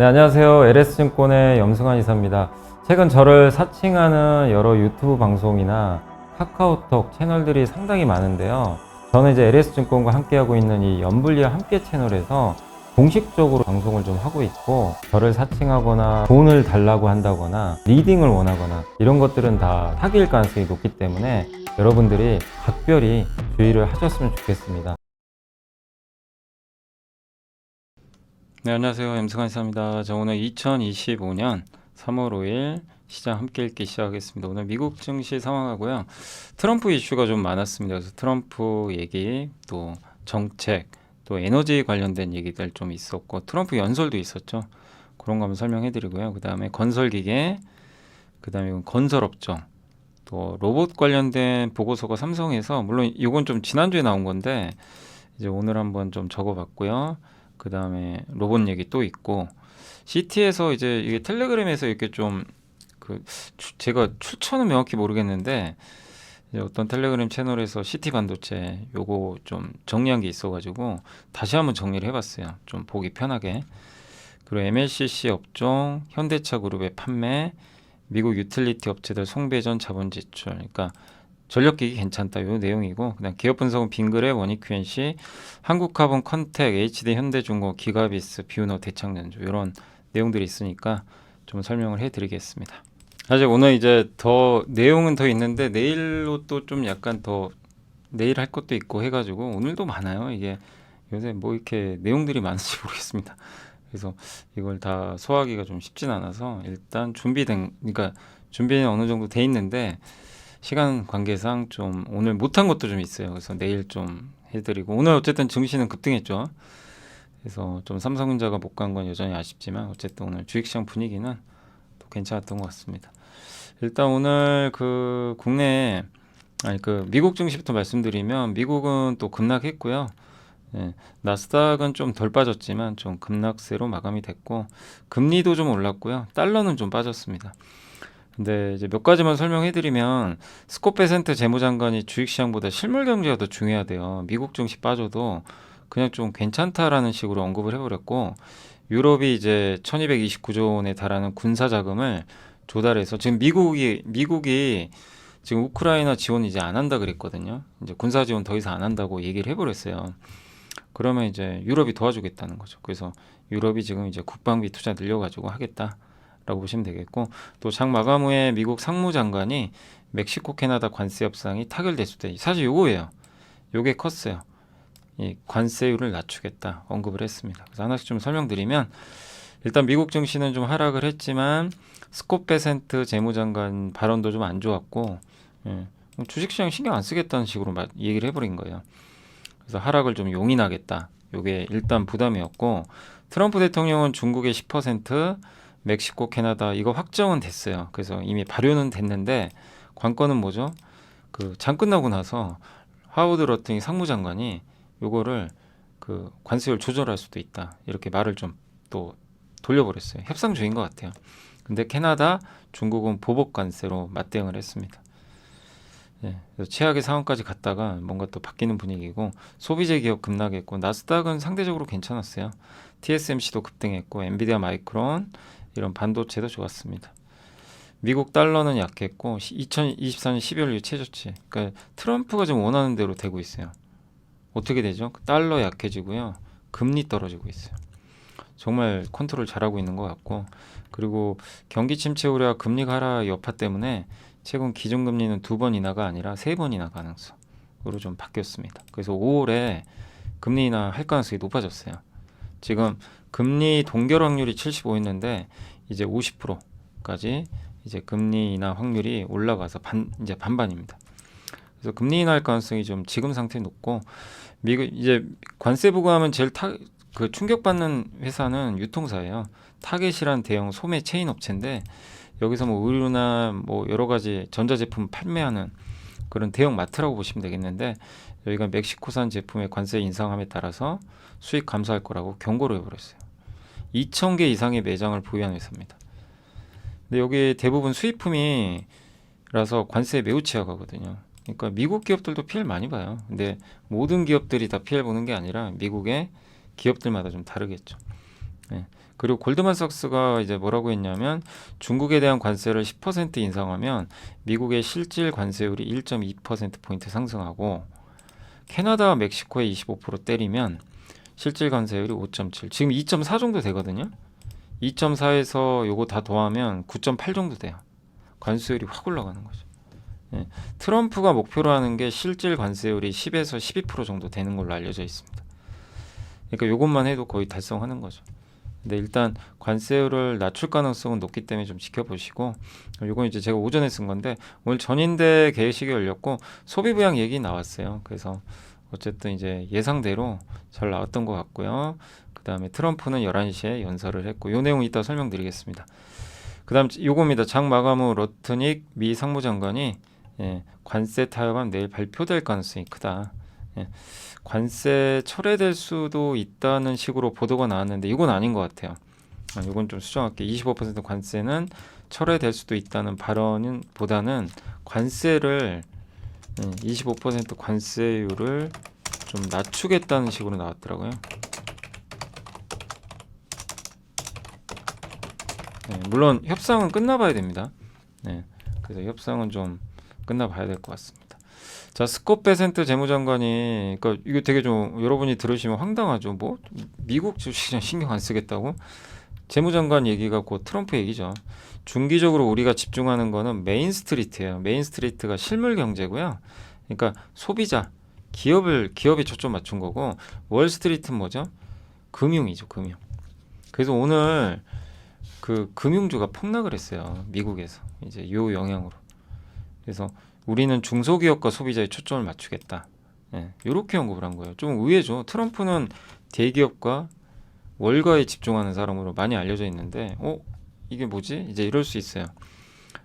네, 안녕하세요. LS증권의 염승환 이사입니다. 최근 저를 사칭하는 여러 유튜브 방송이나 카카오톡 채널들이 상당히 많은데요. 저는 이제 LS증권과 함께하고 있는 이 연불리와 함께 채널에서 공식적으로 방송을 좀 하고 있고, 저를 사칭하거나 돈을 달라고 한다거나 리딩을 원하거나 이런 것들은 다 사기일 가능성이 높기 때문에 여러분들이 각별히 주의를 하셨으면 좋겠습니다. 네, 안녕하세요. 염승환 이사입니다. 저 오늘 2025년 3월 5일 시장 함께 읽기 시작하겠습니다. 오늘 미국 증시 상황하고요. 트럼프 이슈가 좀 많았습니다. 그래서 트럼프 얘기, 또 정책, 또 에너지 관련된 얘기들 좀 있었고, 트럼프 연설도 있었죠. 그런 거 한번 설명해 드리고요. 그 다음에 건설기계, 그 다음에 건설업종, 또 로봇 관련된 보고서가 삼성에서, 물론 이건 좀 지난주에 나온 건데, 이제 오늘 한번 좀 적어봤고요. 그 다음에 로봇 얘기 또 있고, CT에서 이제 이게 텔레그램에서 이렇게 좀 제가 출처는 명확히 모르겠는데, 이제 어떤 텔레그램 채널에서 CT 반도체 요거 좀 정리한 게 있어가지고 다시 한번 정리를 해봤어요. 좀 보기 편하게. 그리고 MLCC 업종, 현대차 그룹의 판매, 미국 유틸리티 업체들 송배전 자본 지출. 그러니까 전력기기 괜찮다 요 내용이고, 그다음 기업 분석은 빙그레, 원익QNC, 한국카본, 컨텍, HD 현대중공, 기가비스, 비우너, 대창전조 이런 내용들이 있으니까 좀 설명을 해드리겠습니다. 사실 오늘 이제 더 내용은 더 있는데 내일로 또 좀 약간 더 내일 할 것도 있고 해가지고 오늘도 많아요. 이게 요새 뭐 이렇게 내용들이 많은지 모르겠습니다. 그래서 이걸 다 소화하기가 좀 쉽진 않아서 일단 그러니까 준비는 어느 정도 돼 있는데 시간 관계상 좀 오늘 못한 것도 좀 있어요. 그래서 내일 좀 해드리고, 오늘 어쨌든 증시는 급등했죠. 그래서 좀 삼성전자가 못 간 건 여전히 아쉽지만 어쨌든 오늘 주식시장 분위기는 또 괜찮았던 것 같습니다. 일단 오늘 그 국내 그 미국 증시부터 말씀드리면, 미국은 또 급락했고요. 예, 나스닥은 좀 덜 빠졌지만 좀 급락세로 마감이 됐고, 금리도 좀 올랐고요. 달러는 좀 빠졌습니다. 근데 이제 몇 가지만 설명해드리면, 스콧 베센트 재무장관이 주식시장보다 실물 경제가 더 중요하대요. 미국 증시 빠져도 그냥 좀 괜찮다라는 식으로 언급을 해버렸고, 유럽이 이제 1229조 원에 달하는 군사 자금을 조달해서, 지금 미국이 지금 우크라이나 지원 이제 안 한다 그랬거든요. 이제 군사 지원 더 이상 안 한다고 얘기를 해버렸어요. 그러면 이제 유럽이 도와주겠다는 거죠. 그래서 유럽이 지금 이제 국방비 투자 늘려가지고 하겠다라고 보시면 되겠고, 또 장 마감 후에 미국 상무장관이 멕시코 캐나다 관세 협상이 타결됐을 때, 사실 요거예요. 요게 컸어요. 이 관세율을 낮추겠다 언급을 했습니다. 그래서 하나씩 좀 설명드리면, 일단 미국 증시는 좀 하락을 했지만 스콧 베센트 재무장관 발언도 좀 안 좋았고, 예, 주식시장 신경 안 쓰겠다는 식으로 얘기를 해버린 거예요. 그래서 하락을 좀 용인하겠다. 요게 일단 부담이었고, 트럼프 대통령은 중국의 10%, 멕시코, 캐나다 이거 확정은 됐어요. 그래서 이미 발효는 됐는데, 관건은 뭐죠? 그 장 끝나고 나서 하워드 러팅이 상무장관이 요거를 그 관세율 조절할 수도 있다, 이렇게 말을 좀 또 돌려버렸어요. 협상중인 것 같아요. 근데 캐나다, 중국은 보복 관세로 맞대응을 했습니다. 예, 그래서 최악의 상황까지 갔다가 뭔가 또 바뀌는 분위기고, 소비재 기업 급락했고, 나스닥은 상대적으로 괜찮았어요. TSMC도 급등했고, 엔비디아, 마이크론 이런 반도체도 좋았습니다. 미국 달러는 약했고, 2024년 12월 이후 최저치. 그러니까 트럼프가 지금 원하는 대로 되고 있어요. 어떻게 되죠? 달러 약해지고요, 금리 떨어지고 있어요. 정말 컨트롤 잘하고 있는 것 같고, 그리고 경기 침체 우려와 금리 하락 여파 때문에 최근 기준금리는 2번 인하가 아니라 3번 인하 가능성으로 좀 바뀌었습니다. 그래서 5월에 금리 인하 할 가능성이 높아졌어요. 지금 금리 동결 확률이 75였는데 이제 50%까지 이제 금리 인하 확률이 올라가서 이제 반반입니다. 그래서 금리 인하할 가능성이 좀 지금 상태 높고, 미국 이제 관세 부과하면 제일 그 충격받는 회사는 유통사예요. 타겟이란 대형 소매 체인 업체인데, 여기서 뭐 의류나 뭐 여러 가지 전자제품 판매하는 그런 대형 마트라고 보시면 되겠는데, 여기가 멕시코산 제품의 관세 인상함에 따라서 수익 감소할 거라고 경고를 해버렸어요. 2,000개 이상의 매장을 보유한 회사입니다. 근데 여기 대부분 수입품이라서 관세에 매우 취약하거든요. 그러니까 미국 기업들도 피해를 많이 봐요. 근데 모든 기업들이 다 피해를 보는 게 아니라 미국의 기업들마다 좀 다르겠죠. 네. 그리고 골드만삭스가 이제 뭐라고 했냐면 중국에 대한 관세를 10% 인상하면 미국의 실질 관세율이 1.2%포인트 상승하고 캐나다와 멕시코에 25% 때리면 실질 관세율이 5.7, 지금 2.4 정도 되거든요. 2.4에서 요거 다 더하면 9.8 정도 돼요. 관세율이 확 올라가는 거죠. 예. 트럼프가 목표로 하는 게 실질 관세율이 10에서 12% 정도 되는 걸로 알려져 있습니다. 그러니까 요것만 해도 거의 달성하는 거죠. 근데 일단 관세율을 낮출 가능성은 높기 때문에 좀 지켜보시고, 요건 이제 제가 오전에 쓴 건데 오늘 전인대 개회식이 열렸고 소비 부양 얘기 나왔어요. 그래서 어쨌든 이제 예상대로 잘 나왔던 것 같고요. 그 다음에 트럼프는 11시에 연설을 했고 요 내용 이따 설명드리겠습니다. 그 다음 요겁니다. 장 마감 후 러트닉 미 상무장관이 관세 타협안 내일 발표될 가능성이 크다. 관세 철회될 수도 있다는 식으로 보도가 나왔는데 이건 아닌 것 같아요. 이건 좀 수정할게요. 25% 관세는 철회될 수도 있다는 발언은 보다는 관세를 25% 관세율을 좀 낮추겠다는 식으로 나왔더라고요. 물론 협상은 끝나봐야 됩니다. 그래서 협상은 좀 끝나봐야 될 것 같습니다. 자, 스콧 베센트 재무장관이, 그러니까 이거 되게 좀 여러분이 들으시면 황당하죠. 뭐 미국 주식시장 신경 안 쓰겠다고? 재무장관 얘기가 곧 트럼프 얘기죠. 중기적으로 우리가 집중하는 거는 메인 스트리트예요. 메인 스트리트가 실물 경제고요. 그러니까 소비자, 기업에 초점 맞춘 거고, 월 스트리트는 뭐죠? 금융이죠, 금융. 그래서 오늘 그 금융주가 폭락을 했어요. 미국에서 이제 요 영향으로. 그래서 우리는 중소기업과 소비자에 초점을 맞추겠다. 이렇게 언급을 한 거예요. 좀 의외죠. 트럼프는 대기업과 월가에 집중하는 사람으로 많이 알려져 있는데, 이게 뭐지? 이제 이럴 수 있어요.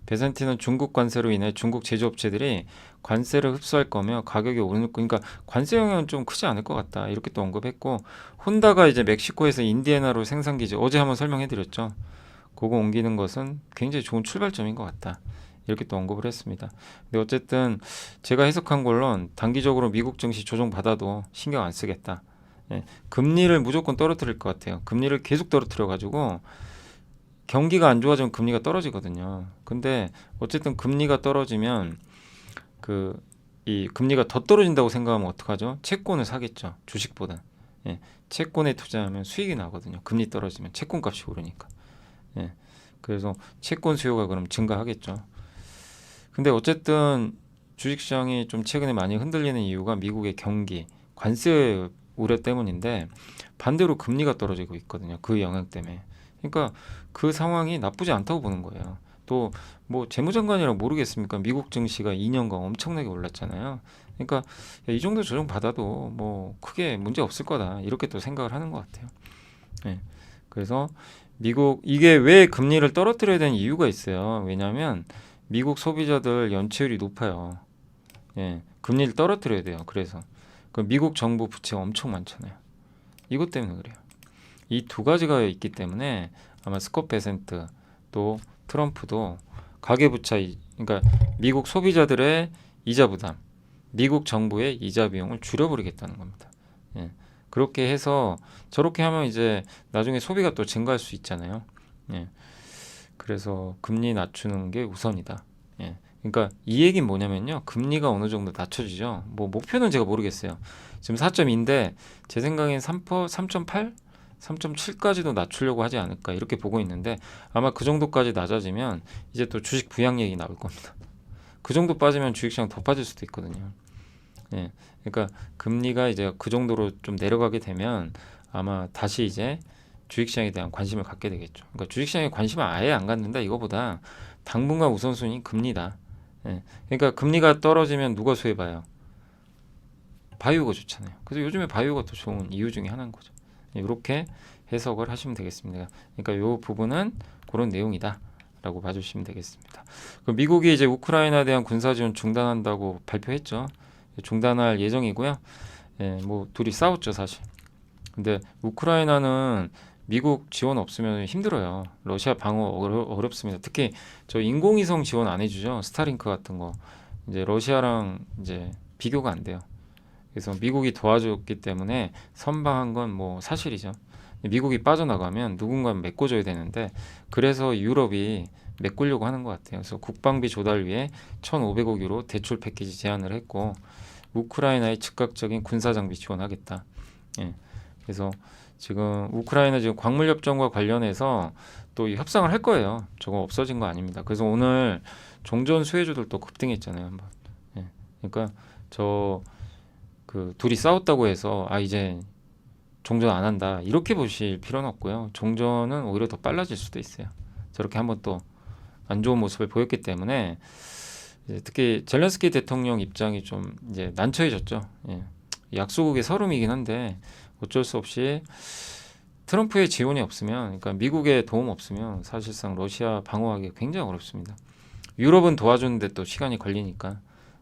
베센티는 중국 관세로 인해 중국 제조업체들이 관세를 흡수할 거며 가격이 오르는, 그러니까 관세 영향은 좀 크지 않을 것 같다. 이렇게 또 언급했고, 혼다가 이제 멕시코에서 인디애나로 생산기지, 어제 한번 설명해드렸죠. 그거 옮기는 것은 굉장히 좋은 출발점인 것 같다. 이렇게 또 언급을 했습니다. 근데 어쨌든 제가 해석한 걸로는 단기적으로 미국 증시 조정받아도 신경 안 쓰겠다. 금리를 무조건 떨어뜨릴 것 같아요. 금리를 계속 떨어뜨려 가지고 경기가 안 좋아지면 금리가 떨어지거든요. 근데 어쨌든 금리가 떨어지면 이 금리가 더 떨어진다고 생각하면 어떡하죠? 채권을 사겠죠. 주식보다. 채권에 투자하면 수익이 나거든요. 금리 떨어지면 채권 값이 오르니까. 그래서 채권 수요가 그럼 증가하겠죠. 근데 어쨌든 주식시장이 좀 최근에 많이 흔들리는 이유가 미국의 경기, 관세 우려 때문인데 반대로 금리가 떨어지고 있거든요. 그 영향 때문에. 그러니까 그 상황이 나쁘지 않다고 보는 거예요. 또 뭐 재무장관이라 모르겠습니까? 미국 증시가 2년간 엄청나게 올랐잖아요. 그러니까 이 정도 조정 받아도 뭐 크게 문제 없을 거다. 이렇게 또 생각을 하는 것 같아요. 그래서 미국 이게 왜 금리를 떨어뜨려야 되는 이유가 있어요. 왜냐하면 미국 소비자들 연체율이 높아요. 금리를 떨어뜨려야 돼요. 그래서 미국 정부 부채가 엄청 많잖아요. 이것 때문에 그래요. 이 두 가지가 있기 때문에 아마 스콧 베센트 또 트럼프도 가계부채, 그러니까 미국 소비자들의 이자 부담, 미국 정부의 이자 비용을 줄여버리겠다는 겁니다. 그렇게 해서 저렇게 하면 이제 나중에 소비가 또 증가할 수 있잖아요. 그래서 금리 낮추는 게 우선이다. 그러니까 이 얘기는 뭐냐면요. 금리가 어느 정도 낮춰지죠. 뭐 목표는 제가 모르겠어요. 지금 4.2인데 제 생각엔 3.8? 3.7까지도 낮추려고 하지 않을까 이렇게 보고 있는데 아마 그 정도까지 낮아지면 이제 또 주식 부양 얘기 나올 겁니다. 그 정도 빠지면 주식시장 더 빠질 수도 있거든요. 그러니까 금리가 이제 그 정도로 좀 내려가게 되면 아마 다시 이제 주식시장에 대한 관심을 갖게 되겠죠. 그러니까 주식시장에 관심을 아예 안 갖는다 이거보다 당분간 우선순위 금리다. 그러니까 금리가 떨어지면 누가 수혜봐요? 바이오가 좋잖아요. 그래서 요즘에 바이오가 더 좋은 이유 중에 하나인 거죠. 이렇게 해석을 하시면 되겠습니다. 그러니까 이 부분은 그런 내용이다 라고 봐주시면 되겠습니다. 미국이 이제 우크라이나에 대한 군사지원 중단한다고 발표했죠. 중단할 예정이고요. 뭐 둘이 싸웠죠 사실. 근데 우크라이나는 미국 지원 없으면 힘들어요. 러시아 방어 어렵습니다. 특히 저 인공위성 지원 안 해주죠. 스타링크 같은 거. 이제 러시아랑 이제 비교가 안 돼요. 그래서 미국이 도와줬기 때문에 선방한 건 뭐 사실이죠. 미국이 빠져나가면 누군가 메꿔줘야 되는데 그래서 유럽이 메꾸려고 하는 것 같아요. 그래서 국방비 조달 위해 1,500억 유로 대출 패키지 제안을 했고 우크라이나의 즉각적인 군사 장비 지원하겠다. 예. 그래서 지금 우크라이나 지금 광물 협정과 관련해서 또 이 협상을 할 거예요. 저거 없어진 거 아닙니다. 그래서 오늘 종전 수혜주들도 급등했잖아요, 한번. 예. 그러니까 저 그 둘이 싸웠다고 해서 이제 종전 안 한다 이렇게 보실 필요는 없고요. 종전은 오히려 더 빨라질 수도 있어요. 저렇게 한번 또 안 좋은 모습을 보였기 때문에 이제 특히 젤렌스키 대통령 입장이 좀 이제 난처해졌죠. 예. 약소국의 서름이긴 한데 어쩔 수 없이 트럼프의 지원이 없으면, 그러니까 미국의 도움 없으면 사실상 러시아 방어하기 굉장히 어렵습니다. 유럽은 도와주는데 또 시간이 걸리니까.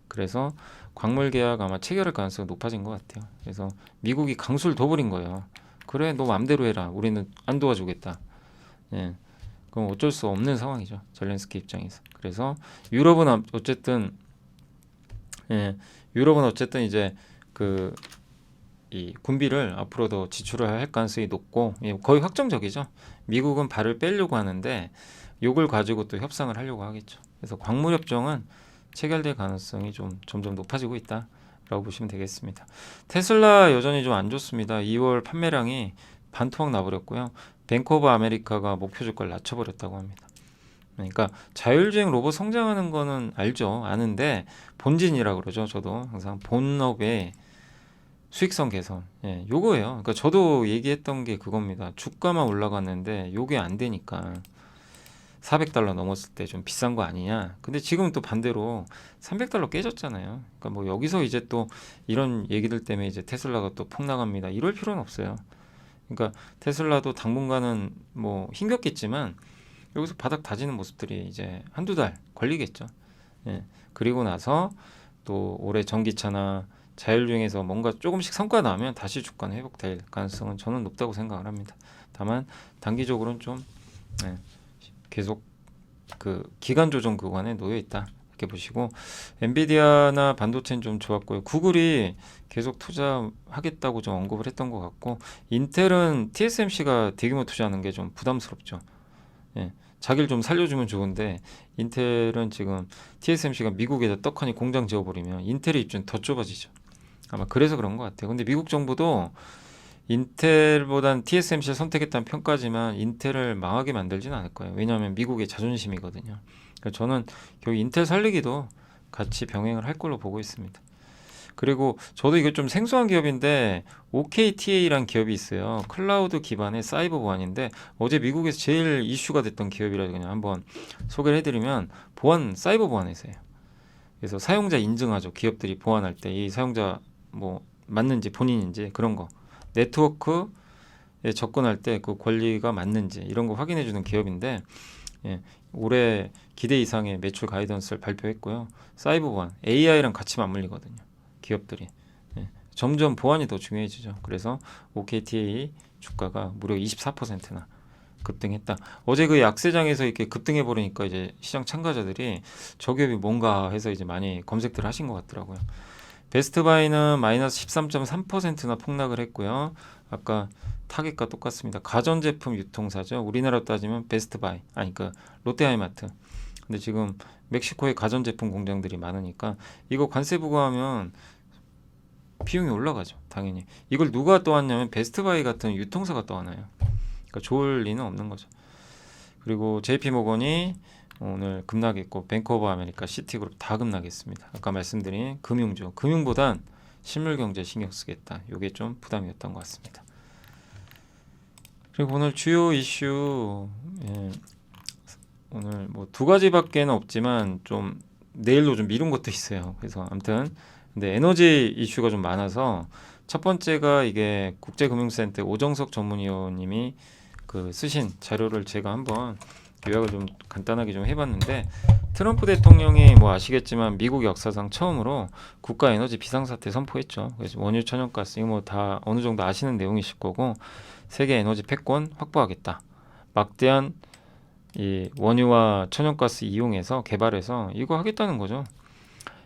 그래서 광물 계약 아마 체결할 가능성이 높아진 것 같아요. 그래서 미국이 강수를 둬버린 거예요. 그래, 너 맘대로 해라. 우리는 안 도와주겠다. 예. 그럼 어쩔 수 없는 상황이죠. 젤렌스키 입장에서. 그래서 유럽은 어쨌든 유럽은 어쨌든 이제 그 이 군비를 앞으로 더 지출을 할 가능성이 높고 거의 확정적이죠. 미국은 발을 빼려고 하는데 요걸 가지고 또 협상을 하려고 하겠죠. 그래서 광물 협정은 체결될 가능성이 좀 점점 높아지고 있다라고 보시면 되겠습니다. 테슬라 여전히 좀 안 좋습니다. 2월 판매량이 반토막 나버렸고요. 뱅크 오브 아메리카가 목표 주가를 낮춰버렸다고 합니다. 그러니까 자율주행 로봇 성장하는 거는 알죠. 아는데 본진이라 그러죠. 저도 항상 본업의 수익성 개선. 요거예요. 그러니까 저도 얘기했던 게 그겁니다. 주가만 올라갔는데 요게 안 되니까 400달러 넘었을 때 좀 비싼 거 아니냐. 근데 지금은 또 반대로 300달러 깨졌잖아요. 그러니까 뭐 여기서 이제 또 이런 얘기들 때문에 이제 테슬라가 또 폭락합니다. 이럴 필요는 없어요. 그러니까 테슬라도 당분간은 뭐 힘겹겠지만 여기서 바닥 다지는 모습들이 이제 한두 달 걸리겠죠. 그리고 나서 또 올해 전기차나 자율주행에서 뭔가 조금씩 성과가 나면 다시 주가는 회복될 가능성은 저는 높다고 생각을 합니다. 다만 단기적으로는 좀 계속 그 기간 조정 구간에 놓여 있다 이렇게 보시고, 엔비디아나 반도체는 좀 좋았고요. 구글이 계속 투자하겠다고 좀 언급을 했던 것 같고, 인텔은 TSMC가 대규모 투자하는 게 좀 부담스럽죠. 자기를 좀 살려주면 좋은데 인텔은 지금 TSMC가 미국에다 떡하니 공장 지어버리면 인텔의 입지는 더 좁아지죠. 아마 그래서 그런 것 같아요. 근데 미국 정부도 인텔보단 TSMC를 선택했다는 평가지만 인텔을 망하게 만들지는 않을 거예요. 왜냐하면 미국의 자존심이거든요. 그래서 저는 결국 인텔 살리기도 같이 병행을 할 걸로 보고 있습니다. 그리고 저도 이거 좀 생소한 기업인데 OKTA라는 기업이 있어요. 클라우드 기반의 사이버 보안인데 어제 미국에서 제일 이슈가 됐던 기업이라 그냥 한번 소개를 해드리면 사이버 보안 회사예요. 그래서 사용자 인증하죠. 기업들이 보안할 때 이 사용자 뭐 맞는지 본인인지 그런 거, 네트워크에 접근할 때 그 권리가 맞는지 이런 거 확인해 주는 기업인데 올해 기대 이상의 매출 가이던스를 발표했고요. 사이버 보안, AI랑 같이 맞물리거든요. 기업들이 점점 보안이 더 중요해지죠. 그래서 OKTA 주가가 무려 24%나 급등했다. 어제 그 약세장에서 이렇게 급등해 버리니까 이제 시장 참가자들이 저 기업이 뭔가 해서 이제 많이 검색들 하신 것 같더라고요. 베스트바이는 마이너스 13.3%나 폭락을 했고요. 아까 타겟과 똑같습니다. 가전제품 유통사죠. 우리나라로 따지면 베스트바이, 그 롯데하이마트. 근데 지금 멕시코에 가전제품 공장들이 많으니까 이거 관세 부과하면 비용이 올라가죠. 당연히. 이걸 누가 떠왔냐면 베스트바이 같은 유통사가 떠와나요. 그러니까 좋을 리는 없는 거죠. 그리고 JP모건이 오늘 급락했고 뱅크 오브 아메리카, 시티그룹 다 급락했습니다. 아까 말씀드린 금융주, 금융보단 실물경제 신경 쓰겠다. 이게 좀 부담이었던 것 같습니다. 그리고 오늘 주요 이슈 오늘 뭐 두 가지밖에는 없지만 좀 내일로 좀 미룬 것도 있어요. 그래서 아무튼 근데 에너지 이슈가 좀 많아서 첫 번째가 이게 국제금융센터 오정석 전문위원님이 그 쓰신 자료를 제가 한번 요약을 좀 간단하게 좀 해봤는데, 트럼프 대통령이 뭐 아시겠지만 미국 역사상 처음으로 국가 에너지 비상사태 선포했죠. 그래서 원유, 천연가스 이거 뭐 다 어느 정도 아시는 내용이실 거고, 세계 에너지 패권 확보하겠다. 막대한 이 원유와 천연가스 이용해서 개발해서 이거 하겠다는 거죠.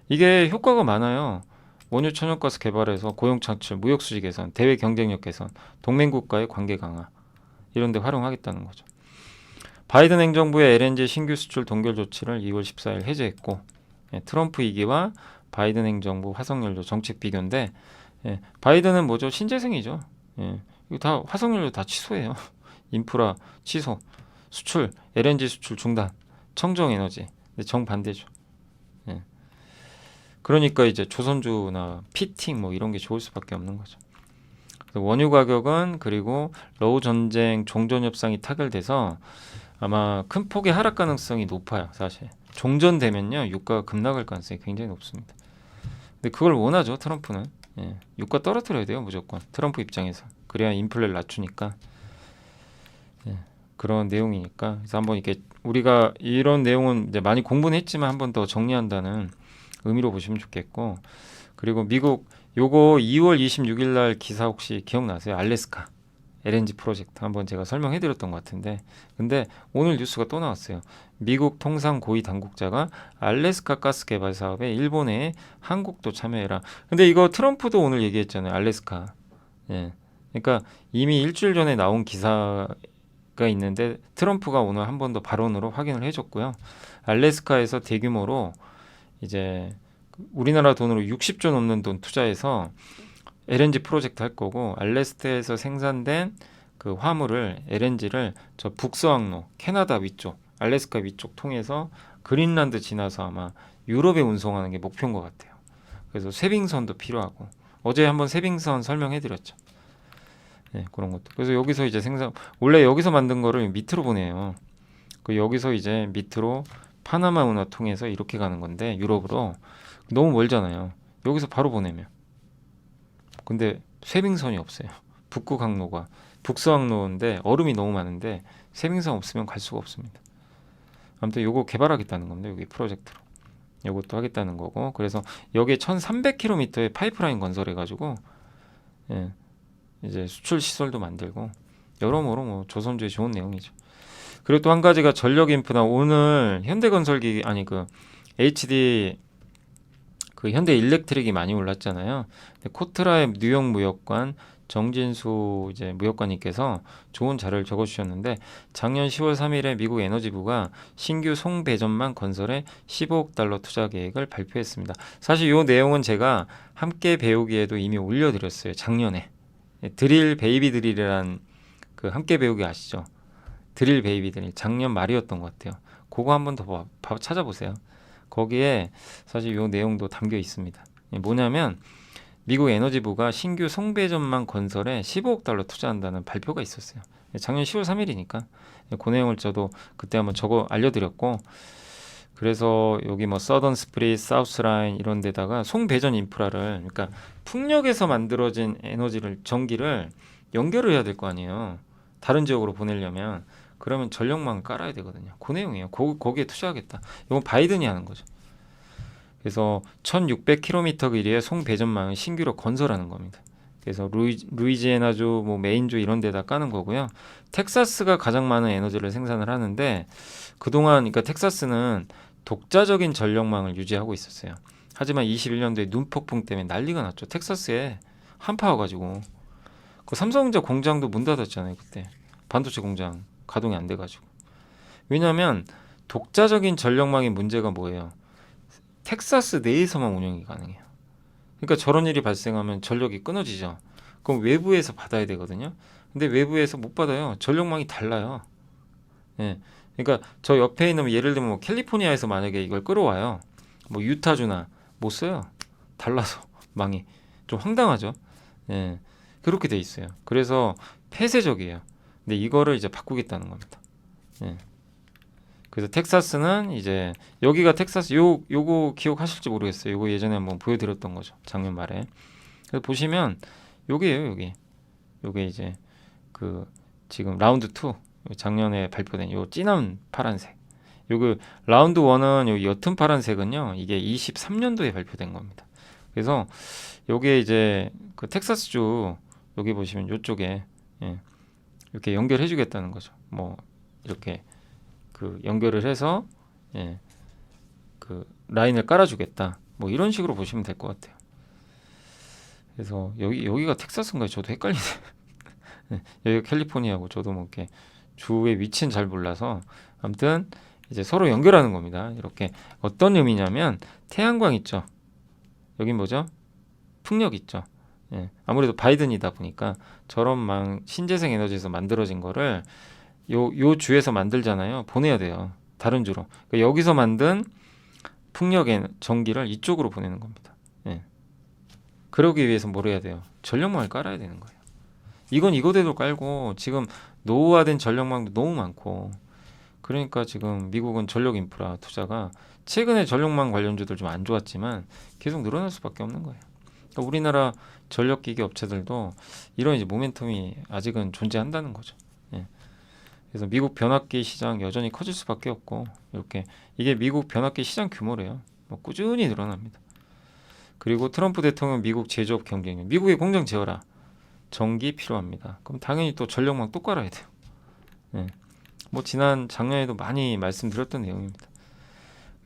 이게 효과가 많아요. 원유, 천연가스 개발해서 고용 창출, 무역 수지 개선, 대외 경쟁력 개선, 동맹국가의 관계 강화. 이런 데 활용하겠다는 거죠. 바이든 행정부의 LNG 신규 수출 동결 조치를 2월 14일 해제했고, 트럼프 2기와 바이든 행정부 화석연료 정책 비교인데, 바이든은 뭐죠? 신재생이죠. 이거 다 화석연료 다 취소해요. 인프라 취소, 수출, LNG 수출 중단, 청정에너지. 정반대죠. 그러니까 이제 조선주나 피팅 뭐 이런 게 좋을 수밖에 없는 거죠. 원유 가격은 그리고 러우 전쟁 종전 협상이 타결돼서 아마 큰 폭의 하락 가능성이 높아요. 사실 종전되면요 유가가 급락할 가능성이 굉장히 높습니다. 근데 그걸 원하죠 트럼프는. 유가 떨어뜨려야 돼요 무조건 트럼프 입장에서. 그래야 인플레를 낮추니까. 그런 내용이니까. 그래서 한번 이렇게 우리가 이런 내용은 이제 많이 공부는 했지만 한번 더 정리한다는 의미로 보시면 좋겠고. 그리고 미국 요거 2월 26일 날 기사 혹시 기억나세요? 알래스카 LNG 프로젝트 한번 제가 설명해 드렸던 것 같은데, 근데 오늘 뉴스가 또 나왔어요. 미국 통상 고위 당국자가 알래스카 가스 개발 사업에 일본에 한국도 참여해라. 근데 이거 트럼프도 오늘 얘기했잖아요. 알래스카. 그러니까 이미 일주일 전에 나온 기사가 있는데 트럼프가 오늘 한 번 더 발언으로 확인을 해줬고요. 알래스카에서 대규모로 이제 우리나라 돈으로 60조 넘는 돈 투자해서 LNG 프로젝트 할 거고, 알래스카에서 생산된 그 화물을 LNG를 저 북서항로 캐나다 위쪽, 알래스카 위쪽 통해서 그린란드 지나서 아마 유럽에 운송하는 게 목표인 것 같아요. 그래서 쇄빙선도 필요하고, 어제 한번 쇄빙선 설명해 드렸죠. 그런 것도. 그래서 여기서 이제 원래 여기서 만든 거를 밑으로 보내요. 그 여기서 이제 밑으로 파나마 운하 통해서 이렇게 가는 건데 유럽으로 너무 멀잖아요. 여기서 바로 보내면. 근데 쇄빙선이 없어요. 북극 항로가 북서 항로인데 얼음이 너무 많은데 쇄빙선 없으면 갈 수가 없습니다. 아무튼 요거 개발하겠다는 겁니다. 여기 프로젝트로. 요것도 하겠다는 거고. 그래서 여기에 1300km의 파이프라인 건설해가지고 이제 수출 시설도 만들고 여러모로 뭐 조선주의 좋은 내용이죠. 그리고 또 한 가지가 전력 인프라. 오늘 현대건설기 아니 그 HD 그 현대 일렉트릭이 많이 올랐잖아요. 코트라의 뉴욕 무역관 정진수 이제 무역관님께서 좋은 자료를 적어주셨는데, 작년 10월 3일에 미국 에너지부가 신규 송배전망 건설에 15억 달러 투자 계획을 발표했습니다. 사실 이 내용은 제가 함께 배우기에도 이미 올려드렸어요. 작년에. 드릴 베이비 드릴이란 그 함께 배우기 아시죠? 드릴 베이비 드릴 작년 말이었던 것 같아요. 그거 한번 더 찾아보세요. 거기에 사실 이 내용도 담겨 있습니다. 뭐냐면 미국 에너지부가 신규 송배전망 건설에 15억 달러 투자한다는 발표가 있었어요. 작년 10월 3일이니까 그 내용을 저도 그때 한번 알려드렸고, 그래서 여기 뭐 서던 스프릿, 사우스 라인 이런 데다가 송배전 인프라를, 그러니까 풍력에서 만들어진 에너지를 전기를 연결을 해야 될 거 아니에요. 다른 지역으로 보내려면. 그러면 전력망을 깔아야 되거든요. 그 내용이에요. 거기에 투자하겠다. 이건 바이든이 하는 거죠. 그래서 1600km 거리의 송배전망을 신규로 건설하는 겁니다. 그래서 루이지애나주, 뭐 메인주 이런 데다 까는 거고요. 텍사스가 가장 많은 에너지를 생산을 하는데, 그동안 그러니까 텍사스는 독자적인 전력망을 유지하고 있었어요. 하지만 21년도에 눈폭풍 때문에 난리가 났죠. 텍사스에 한파 와가지고. 그 삼성전자 공장도 문 닫았잖아요. 그때 반도체 공장 가동이 안 돼가지고. 왜냐하면 독자적인 전력망의 문제가 뭐예요? 텍사스 내에서만 운영이 가능해요. 그러니까 저런 일이 발생하면 전력이 끊어지죠. 그럼 외부에서 받아야 되거든요. 근데 외부에서 못 받아요. 전력망이 달라요. 그러니까 저 옆에 있는 예를 들면 뭐 캘리포니아에서 만약에 이걸 끌어와요. 뭐 유타주나 못 써요. 달라서 망이 좀 황당하죠. 그렇게 돼 있어요. 그래서 폐쇄적이에요. 근데 이거를 이제 바꾸겠다는 겁니다. 그래서 텍사스는 이제 여기가 텍사스 요거 기억하실지 모르겠어요. 요거 예전에 한번 보여드렸던 거죠. 작년 말에. 그래서 보시면 요게요. 요게 이제 그 지금 라운드 2 작년에 발표된 요 진한 파란색. 요거 라운드 1은 요 옅은 파란색은요. 이게 23년도에 발표된 겁니다. 그래서 요게 이제 그 텍사스주 여기 보시면 요쪽에 이렇게 연결해 주겠다는 거죠. 뭐 이렇게 그 연결을 해서 그 라인을 깔아주겠다. 뭐 이런 식으로 보시면 될 것 같아요. 그래서 여기가 텍사스인가요? 저도 헷갈리네요. 여기가 캘리포니아고 저도 뭐 이렇게 주의 위치는 잘 몰라서 아무튼 이제 서로 연결하는 겁니다. 이렇게 어떤 의미냐면 태양광 있죠. 여긴 뭐죠? 풍력 있죠. 예, 아무래도 바이든이다 보니까 저런 신재생 에너지에서 만들어진 거를 요 주에서 만들잖아요. 보내야 돼요. 다른 주로. 그러니까 여기서 만든 풍력의 전기를 이쪽으로 보내는 겁니다. 예. 그러기 위해서 뭘 해야 돼요? 전력망을 깔아야 되는 거예요. 이건 이거대로 깔고 지금 노후화된 전력망도 너무 많고 그러니까 지금 미국은 전력 인프라 투자가 최근에 전력망 관련주들 좀 안 좋았지만 계속 늘어날 수밖에 없는 거예요. 그러니까 우리나라 전력기기 업체들도 이런 이제 모멘텀이 아직은 존재한다는 거죠. 예. 그래서 미국 변압기 시장 여전히 커질 수밖에 없고 이렇게 이게 미국 변압기 시장 규모래요. 뭐 꾸준히 늘어납니다. 그리고 트럼프 대통령 미국 제조업 경쟁력, 미국의 공장 지어라. 전기 필요합니다. 그럼 당연히 또 전력망 또 깔아야 돼요. 예. 뭐 지난 작년에도 많이 말씀드렸던 내용입니다.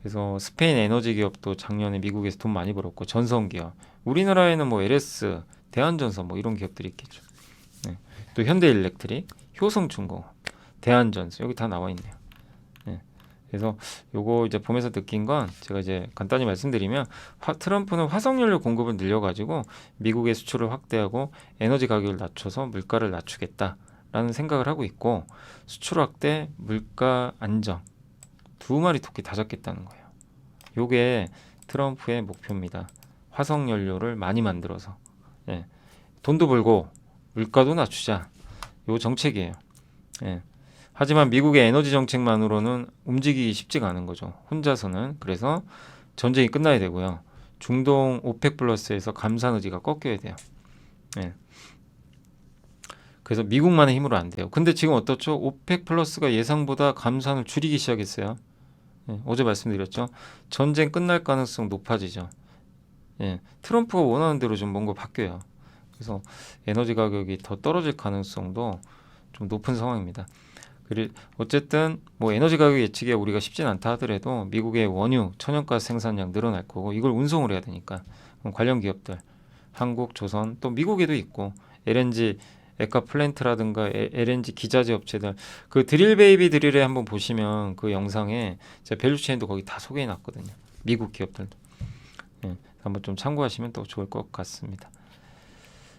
그래서 스페인 에너지 기업도 작년에 미국에서 돈 많이 벌었고 전선 기업, 우리나라에는 뭐 LS, 대한전선 뭐 이런 기업들이 있겠죠. 예. 또 현대일렉트릭, 효성중공업, 대한전선 여기 다 나와 있네요. 예. 그래서 요거 이제 보면서 느낀 건 제가 이제 간단히 말씀드리면 트럼프는 화석연료 공급을 늘려가지고 미국의 수출을 확대하고 에너지 가격을 낮춰서 물가를 낮추겠다라는 생각을 하고 있고 수출 확대, 물가 안정 두 마리 토끼 다 잡겠다는 거예요. 요게 트럼프의 목표입니다. 화석연료를 많이 만들어서 예. 돈도 벌고 물가도 낮추자. 요 정책이에요. 예. 하지만 미국의 에너지 정책만으로는 움직이기 쉽지가 않은 거죠. 혼자서는. 그래서 전쟁이 끝나야 되고요. 중동 오펙 플러스에서 감산 의지가 꺾여야 돼요. 예. 그래서 미국만의 힘으로 안 돼요. 근데 지금 어떻죠? 오펙 플러스가 예상보다 감산을 줄이기 시작했어요. 예. 어제 말씀드렸죠. 전쟁 끝날 가능성 높아지죠. 예. 트럼프가 원하는 대로 좀 뭔가 바뀌어요. 그래서 에너지 가격이 더 떨어질 가능성도 좀 높은 상황입니다. 그리고 어쨌든 뭐 에너지 가격 예측이 우리가 쉽진 않다 하더라도 미국의 원유, 천연가스 생산량 늘어날 거고 이걸 운송을 해야 되니까 관련 기업들 한국, 조선 또 미국에도 있고 LNG 에카 플랜트라든가 LNG 기자재 업체들 그 드릴베이비 드릴에 한번 보시면 그 영상에 제가 밸류체인도 거기 다 소개해 놨거든요. 미국 기업들도 예, 한번 좀 참고하시면 또 좋을 것 같습니다.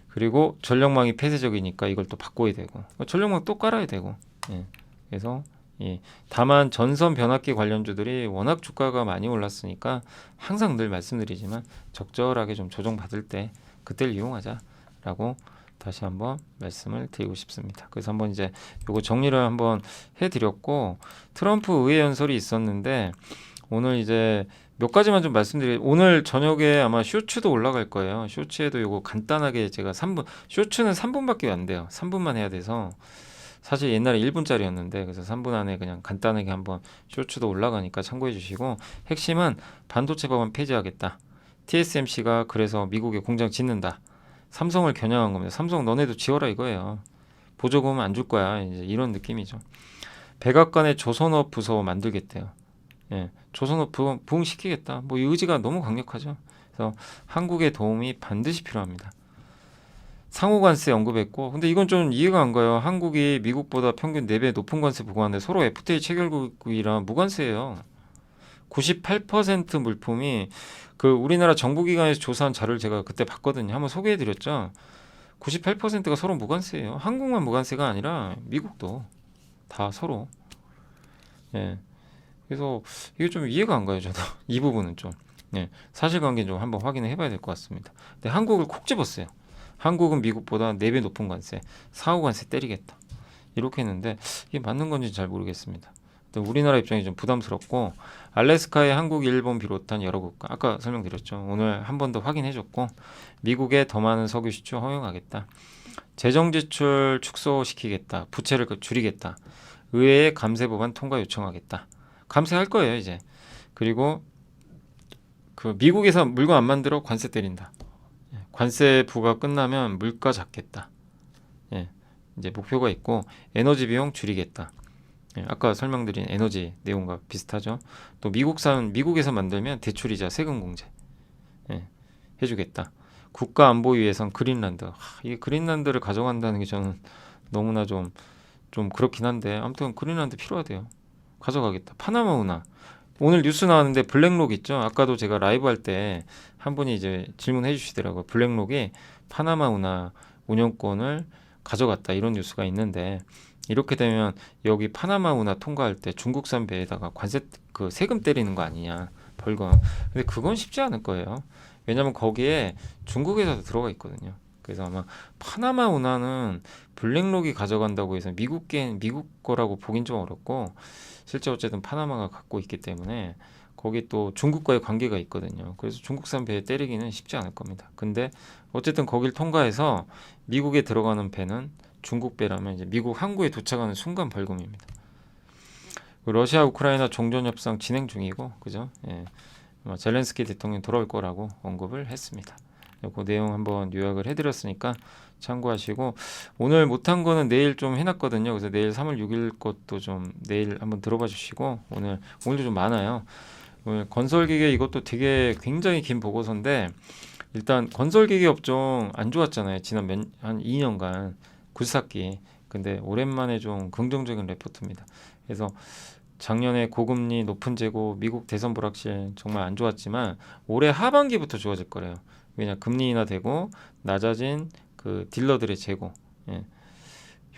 그리고 전력망이 폐쇄적이니까 이걸 또 바꿔야 되고 전력망 또 깔아야 되고 예. 그래서 예. 다만 전선 변압기 관련주들이 워낙 주가가 많이 올랐으니까 항상 늘 말씀드리지만 적절하게 좀 조정받을 때 그때를 이용하자라고 다시 한번 말씀을 드리고 싶습니다. 그래서 한번 이제 요거 정리를 한번 해드렸고 트럼프 의회 연설이 있었는데 오늘 이제 몇 가지만 좀 말씀드릴게요. 오늘 저녁에 아마 쇼츠도 올라갈 거예요. 쇼츠에도 요거 간단하게 제가 3분, 쇼츠는 3분밖에 안 돼요. 3분만 해야 돼서 사실 옛날에 1분짜리였는데 그래서 3분 안에 그냥 간단하게 한번 쇼츠도 올라가니까 참고해 주시고 핵심은 반도체 법안 폐지하겠다. TSMC가 그래서 미국에 공장 짓는다. 삼성을 겨냥한 겁니다. 삼성 너네도 지어라 이거예요. 보조금 안 줄 거야. 이제 이런 느낌이죠. 백악관의 조선업 부서 만들겠대요. 예, 조선업 부흥시키겠다. 뭐 이 의지가 너무 강력하죠. 그래서 한국의 도움이 반드시 필요합니다. 상호관세 언급했고 근데 이건 좀 이해가 안 가요. 한국이 미국보다 평균 4배 높은 관세 부과하는데 서로 FTA 체결국이라 무관세예요. 98% 물품이 그 우리나라 정부기관에서 조사한 자료를 제가 그때 봤거든요. 한번 소개해드렸죠. 98%가 서로 무관세예요. 한국만 무관세가 아니라 미국도 다 서로. 예. 그래서 이게 좀 이해가 안 가요. 저도 이 부분은 좀 예. 사실관계 좀 한번 확인을 해봐야 될 것 같습니다. 근데 한국을 콕 집었어요. 한국은 미국보다 4배 높은 관세, 상호관세 때리겠다. 이렇게 했는데 이게 맞는 건지 잘 모르겠습니다. 우리나라 입장이 좀 부담스럽고 알래스카에 한국, 일본 비롯한 여러 국가 아까 설명드렸죠. 오늘 한 번 더 확인해줬고 미국에 더 많은 석유 수출 허용하겠다. 재정 지출 축소시키겠다. 부채를 줄이겠다. 의회에 감세 법안 통과 요청하겠다. 감세할 거예요 이제. 그리고 그 미국에서 물건 안 만들어 관세 때린다. 관세 부과 끝나면 물가 잡겠다. 예, 이제 목표가 있고 에너지 비용 줄이겠다. 예, 아까 설명드린 에너지 내용과 비슷하죠. 또 미국에서 만들면 대출이자 세금 공제 예, 해주겠다. 국가 안보 위해선 그린란드. 이게 그린란드를 가져간다는 게 저는 너무나 좀 그렇긴 한데 아무튼 그린란드 필요하대요. 가져가겠다. 파나마 운하. 오늘 뉴스 나왔는데 블랙록 있죠? 아까도 제가 라이브 할 때 한 분이 이제 질문해 주시더라고요. 블랙록이 파나마 운하 운영권을 가져갔다 이런 뉴스가 있는데 이렇게 되면 여기 파나마 운하 통과할 때 중국산 배에다가 관세 그 세금 때리는 거 아니냐 벌금. 근데 그건 쉽지 않을 거예요. 왜냐면 거기에 중국에서도 들어가 있거든요. 그래서 아마 파나마 운하는 블랙록이 가져간다고 해서 미국 거라고 보긴 좀 어렵고 실제 어쨌든 파나마가 갖고 있기 때문에 거기 또 중국과의 관계가 있거든요. 그래서 중국산 배에 때리기는 쉽지 않을 겁니다. 근데 어쨌든 거길 통과해서 미국에 들어가는 배는 중국 배라면 이제 미국 항구에 도착하는 순간 벌금입니다. 러시아 우크라이나 종전 협상 진행 중이고 그죠? 예. 아마 젤렌스키 대통령 돌아올 거라고 언급을 했습니다. 그 내용 한번 요약을 해드렸으니까 참고하시고 오늘 못한 거는 내일 좀 해놨거든요. 그래서 내일 3월 6일 것도 좀 내일 한번 들어봐 주시고 오늘도 좀 많아요. 오늘 건설기계 이것도 되게 굉장히 긴 보고서인데 일단 건설기계 업종 안 좋았잖아요. 지난 한 2년간 굴삭기. 근데 오랜만에 좀 긍정적인 레포트입니다. 그래서 작년에 고금리, 높은 재고, 미국 대선 불확실 정말 안 좋았지만 올해 하반기부터 좋아질 거래요. 왜냐 금리 인하되고 낮아진 그 딜러들의 재고 예,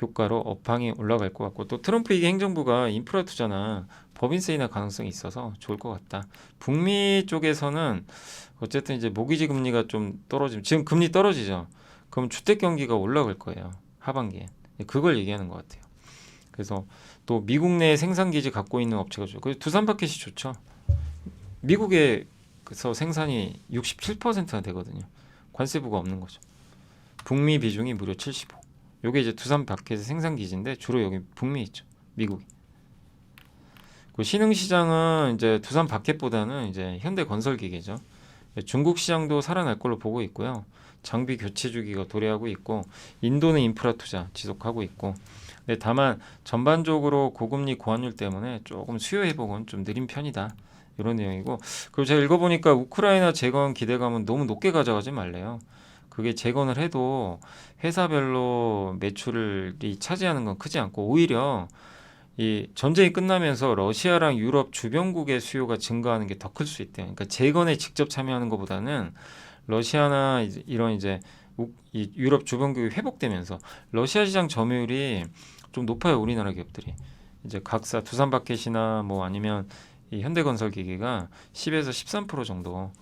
효과로 업황이 올라갈 것 같고 또 트럼프 이게 행정부가 인프라 투자나 법인세 인하 가능성이 있어서 좋을 것 같다. 북미 쪽에서는 어쨌든 이제 모기지 금리가 좀 떨어지면 지금 금리 떨어지죠. 그럼 주택 경기가 올라갈 거예요. 하반기에. 그걸 얘기하는 것 같아요. 그래서 또 미국 내 생산 기지 갖고 있는 업체가 좋고 그래서 두산 마켓이 좋죠. 미국에서 생산이 67%나 되거든요. 관세부가 없는 거죠. 북미 비중이 무려 75. 요게 이제 두산 마켓의 생산 기지인데 주로 여기 북미 있죠. 미국이. 그 신흥 시장은 이제 두산 마켓보다는 이제 현대 건설 기계죠. 중국 시장도 살아날 걸로 보고 있고요. 장비 교체 주기가 도래하고 있고 인도는 인프라 투자 지속하고 있고 근데 다만 전반적으로 고금리 고환율 때문에 조금 수요 회복은 좀 느린 편이다. 이런 내용이고 그리고 제가 읽어보니까 우크라이나 재건 기대감은 너무 높게 가져가지 말래요. 그게 재건을 해도 회사별로 매출이 차지하는 건 크지 않고 오히려 이 전쟁이 끝나면서 러시아랑 유럽 주변국의 수요가 증가하는 게 더 클 수 있대요. 그러니까 재건에 직접 참여하는 것보다는 러시아나 이런 이제 이 유럽 주변국이 회복되면서 러시아 시장 점유율이 좀 높아요. 우리나라 기업들이 이제 각사 두산마켓이나 뭐 아니면 이 현대건설기계가 10에서 13% 정도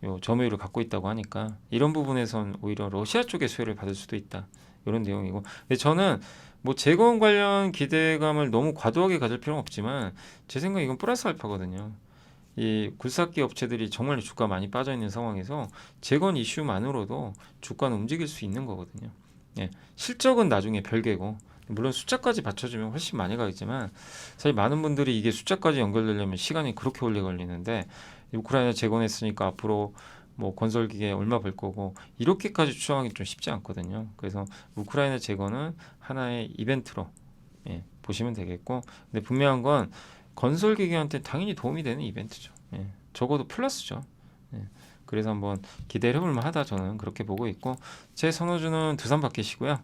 요 점유율을 갖고 있다고 하니까 이런 부분에선 오히려 러시아 쪽의 수혜를 받을 수도 있다. 이런 내용이고 근데 저는 뭐 재건 관련 기대감을 너무 과도하게 가질 필요는 없지만 제 생각에 이건 플러스 알파거든요. 이 굴삭기 업체들이 정말 주가 많이 빠져 있는 상황에서 재건 이슈만으로도 주가는 움직일 수 있는 거거든요. 예, 실적은 나중에 별개고 물론 숫자까지 받쳐주면 훨씬 많이 가겠지만 사실 많은 분들이 이게 숫자까지 연결되려면 시간이 그렇게 오래 걸리는데 우크라이나 재건했으니까 앞으로 뭐 건설기계 얼마 벌 거고 이렇게까지 추정하기 좀 쉽지 않거든요. 그래서 우크라이나 재건은 하나의 이벤트로 예, 보시면 되겠고 근데 분명한 건 건설기계한테 당연히 도움이 되는 이벤트죠. 예, 적어도 플러스죠. 예, 그래서 한번 기대를 해볼 만하다 저는 그렇게 보고 있고 제 선호주는 두산마켓이고요.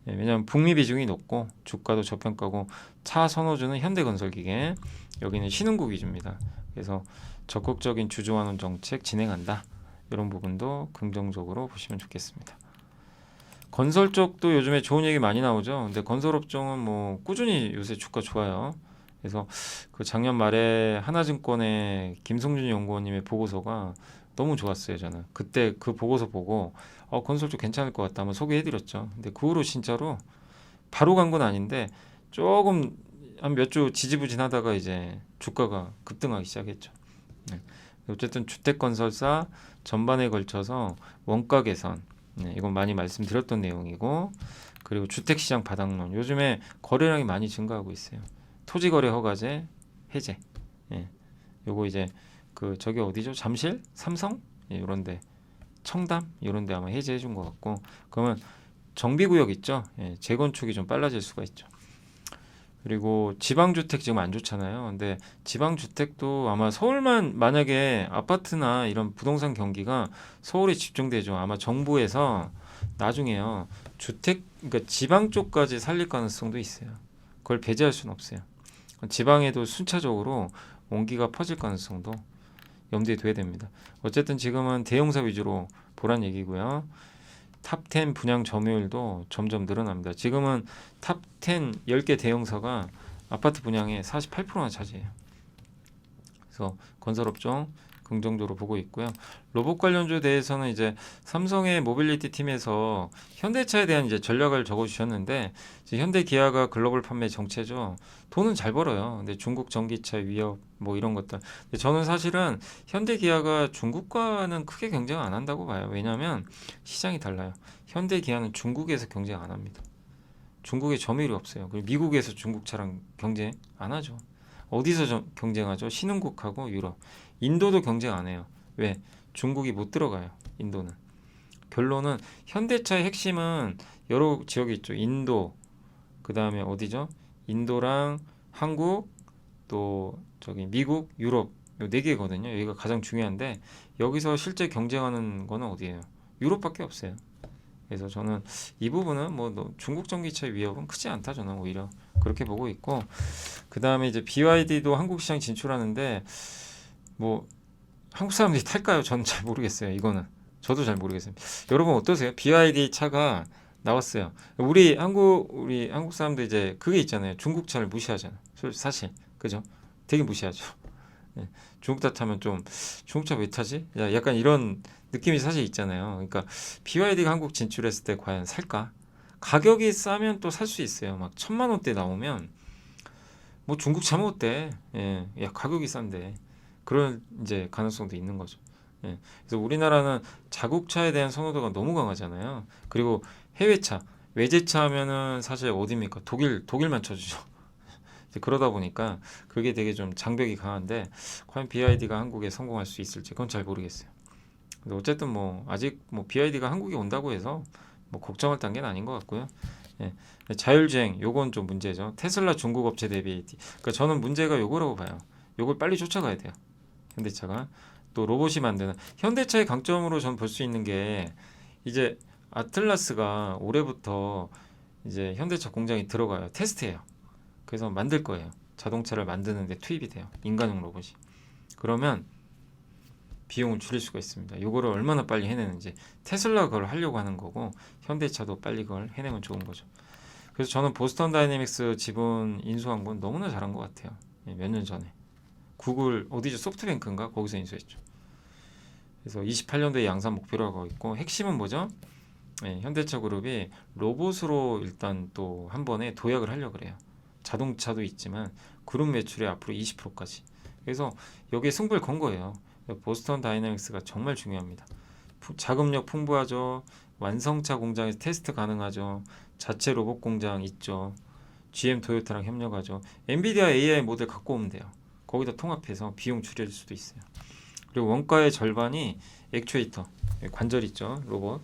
예, 왜냐하면 북미 비중이 높고 주가도 저평가고 차 선호주는 현대건설기계 여기는 신흥국 위주입니다. 그래서 적극적인 주주환원 정책 진행한다. 이런 부분도 긍정적으로 보시면 좋겠습니다. 건설 쪽도 요즘에 좋은 얘기 많이 나오죠. 근데 건설 업종은 뭐 꾸준히 요새 주가 좋아요. 그래서 그 작년 말에 하나증권의 김성준 연구원님의 보고서가 너무 좋았어요. 저는 그때 그 보고서 보고 건설 쪽 괜찮을 것 같다 한번 소개해드렸죠. 근데 그 후로 진짜로 바로 간 건 아닌데 조금 한 몇 주 지지부진하다가 이제 주가가 급등하기 시작했죠. 네. 어쨌든 주택건설사 전반에 걸쳐서 원가 개선 이건 많이 말씀드렸던 내용이고 그리고 주택시장 바닥론 요즘에 거래량이 많이 증가하고 있어요. 토지거래 허가제 해제 요거 이제 그 저기 어디죠? 잠실? 삼성? 요런데 청담? 요런데 아마 해제해 준 것 같고 그러면 정비구역 있죠? 재건축이 좀 빨라질 수가 있죠. 그리고 지방주택 지금 안 좋잖아요. 근데 지방주택도 아마 서울만 만약에 아파트나 이런 부동산 경기가 서울에 집중되죠. 아마 정부에서 나중에요. 주택 그러니까 지방 쪽까지 살릴 가능성도 있어요. 그걸 배제할 수는 없어요. 지방에도 순차적으로 원기가 퍼질 가능성도 염두에 둬야 됩니다. 어쨌든 지금은 대형사 위주로 보란 얘기고요. 탑10 분양 점유율도 점점 늘어납니다. 지금은 탑10 10개 대형사가 아파트 분양의 48%나 차지해요. 그래서 건설업종 긍정적으로 보고 있고요. 로봇 관련주에 대해서는 이제 삼성의 모빌리티 팀에서 현대차에 대한 이제 전략을 적어주셨는데, 이제 현대 기아가 글로벌 판매 정체죠. 돈은 잘 벌어요. 근데 중국 전기차 위협 뭐 이런 것들. 근데 저는 사실은 현대 기아가 중국과는 크게 경쟁 안 한다고 봐요. 왜냐하면 시장이 달라요. 현대 기아는 중국에서 경쟁 안 합니다. 중국에 점유율이 없어요. 그리고 미국에서 중국 차랑 경쟁 안 하죠. 어디서 경쟁하죠? 신흥국하고 유럽. 인도도 경쟁 안 해요. 왜? 중국이 못 들어가요. 인도는. 결론은 현대차의 핵심은 여러 지역이 있죠. 인도, 그 다음에 어디죠? 인도랑 한국, 또 저기 미국, 유럽 요 네 개거든요. 여기가 가장 중요한데 여기서 실제 경쟁하는 거는 어디예요? 유럽밖에 없어요. 그래서 저는 이 부분은 뭐 중국 전기차의 위협은 크지 않다, 저는 오히려 그렇게 보고 있고, 그 다음에 이제 BYD도 한국 시장 진출하는데 뭐 한국 사람들이 탈까요? 저는 잘 모르겠어요. 이거는 저도 잘 모르겠어요. 여러분 어떠세요? BYD 차가 나왔어요. 우리 한국 사람들 이제 그게 있잖아요. 중국 차를 무시하잖아요. 사실 그죠? 되게 무시하죠. 예, 중국 차 타면 좀 중국 차 왜 타지? 약간 이런 느낌이 사실 있잖아요. 그러니까 BYD가 한국 진출했을 때 과연 살까? 가격이 싸면 또 살 수 있어요. 막 1,000만 원대 나오면 뭐 중국 차면 어때? 예, 야 가격이 싼데 그런 이제 가능성도 있는 거죠. 예, 그래서 우리나라는 자국차에 대한 선호도가 너무 강하잖아요. 그리고 해외차, 외제차 하면은 사실 어디입니까? 독일만 쳐주죠. 이제 그러다 보니까 그게 되게 좀 장벽이 강한데 과연 BYD가 한국에 성공할 수 있을지 그건 잘 모르겠어요. 근데 어쨌든 뭐 아직 뭐 BYD가 한국에 온다고 해서 뭐 걱정할 단계는 아닌 것 같고요. 예. 자율주행 요건 좀 문제죠. 테슬라 중국 업체 대비 그러니까 저는 문제가 요거라고 봐요. 요걸 빨리 쫓아가야 돼요. 현대차가 또 로봇이 만드는 현대차의 강점으로 전 볼 수 있는 게 이제 아틀라스가 올해부터 이제 현대차 공장이 들어가요. 테스트해요. 그래서 만들 거예요. 자동차를 만드는데 투입이 돼요. 인간용 로봇이. 그러면 비용을 줄일 수가 있습니다. 이거를 얼마나 빨리 해내는지 테슬라 그걸 하려고 하는 거고 현대차도 빨리 그걸 해내면 좋은 거죠. 그래서 저는 보스턴 다이내믹스 지분 인수한 건 너무나 잘한 것 같아요. 몇 년 전에 구글 어디죠? 소프트뱅크인가? 거기서 인수했죠. 그래서 28년도에 양산 목표로 하고 있고 핵심은 뭐죠? 현대차 그룹이 로봇으로 일단 또 한 번에 도약을 하려고 그래요. 자동차도 있지만 그룹 매출의 앞으로 20%까지. 그래서 여기에 승부를 건 거예요. 보스턴 다이내믹스가 정말 중요합니다. 자금력 풍부하죠. 완성차 공장에서 테스트 가능하죠. 자체 로봇 공장 있죠. GM 토요타랑 협력하죠. 엔비디아 AI 모델 갖고 오면 돼요. 거기다 통합해서 비용 줄일 수도 있어요. 그리고 원가의 절반이 액추에이터, 관절 있죠. 로봇.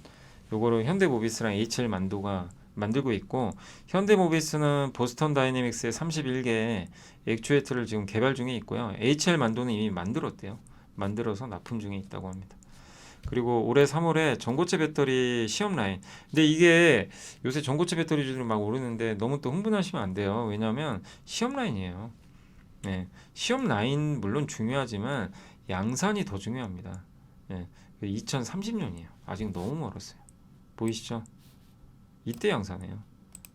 요거를 현대모비스랑 HL 만도가 만들고 있고 현대모비스는 보스턴 다이내믹스의 31개의 액추에이터를 지금 개발 중에 있고요. HL 만도는 이미 만들었대요. 만들어서 납품 중에 있다고 합니다. 그리고 올해 3월에 전고체 배터리 시험 라인. 근데 이게 요새 전고체 배터리주들 막 오르는데 너무 또 흥분하시면 안 돼요. 왜냐하면 시험 라인이에요. 네, 시험 라인 물론 중요하지만 양산이 더 중요합니다. 네, 2030년이에요. 아직 너무 멀었어요. 보이시죠? 이때 양산해요.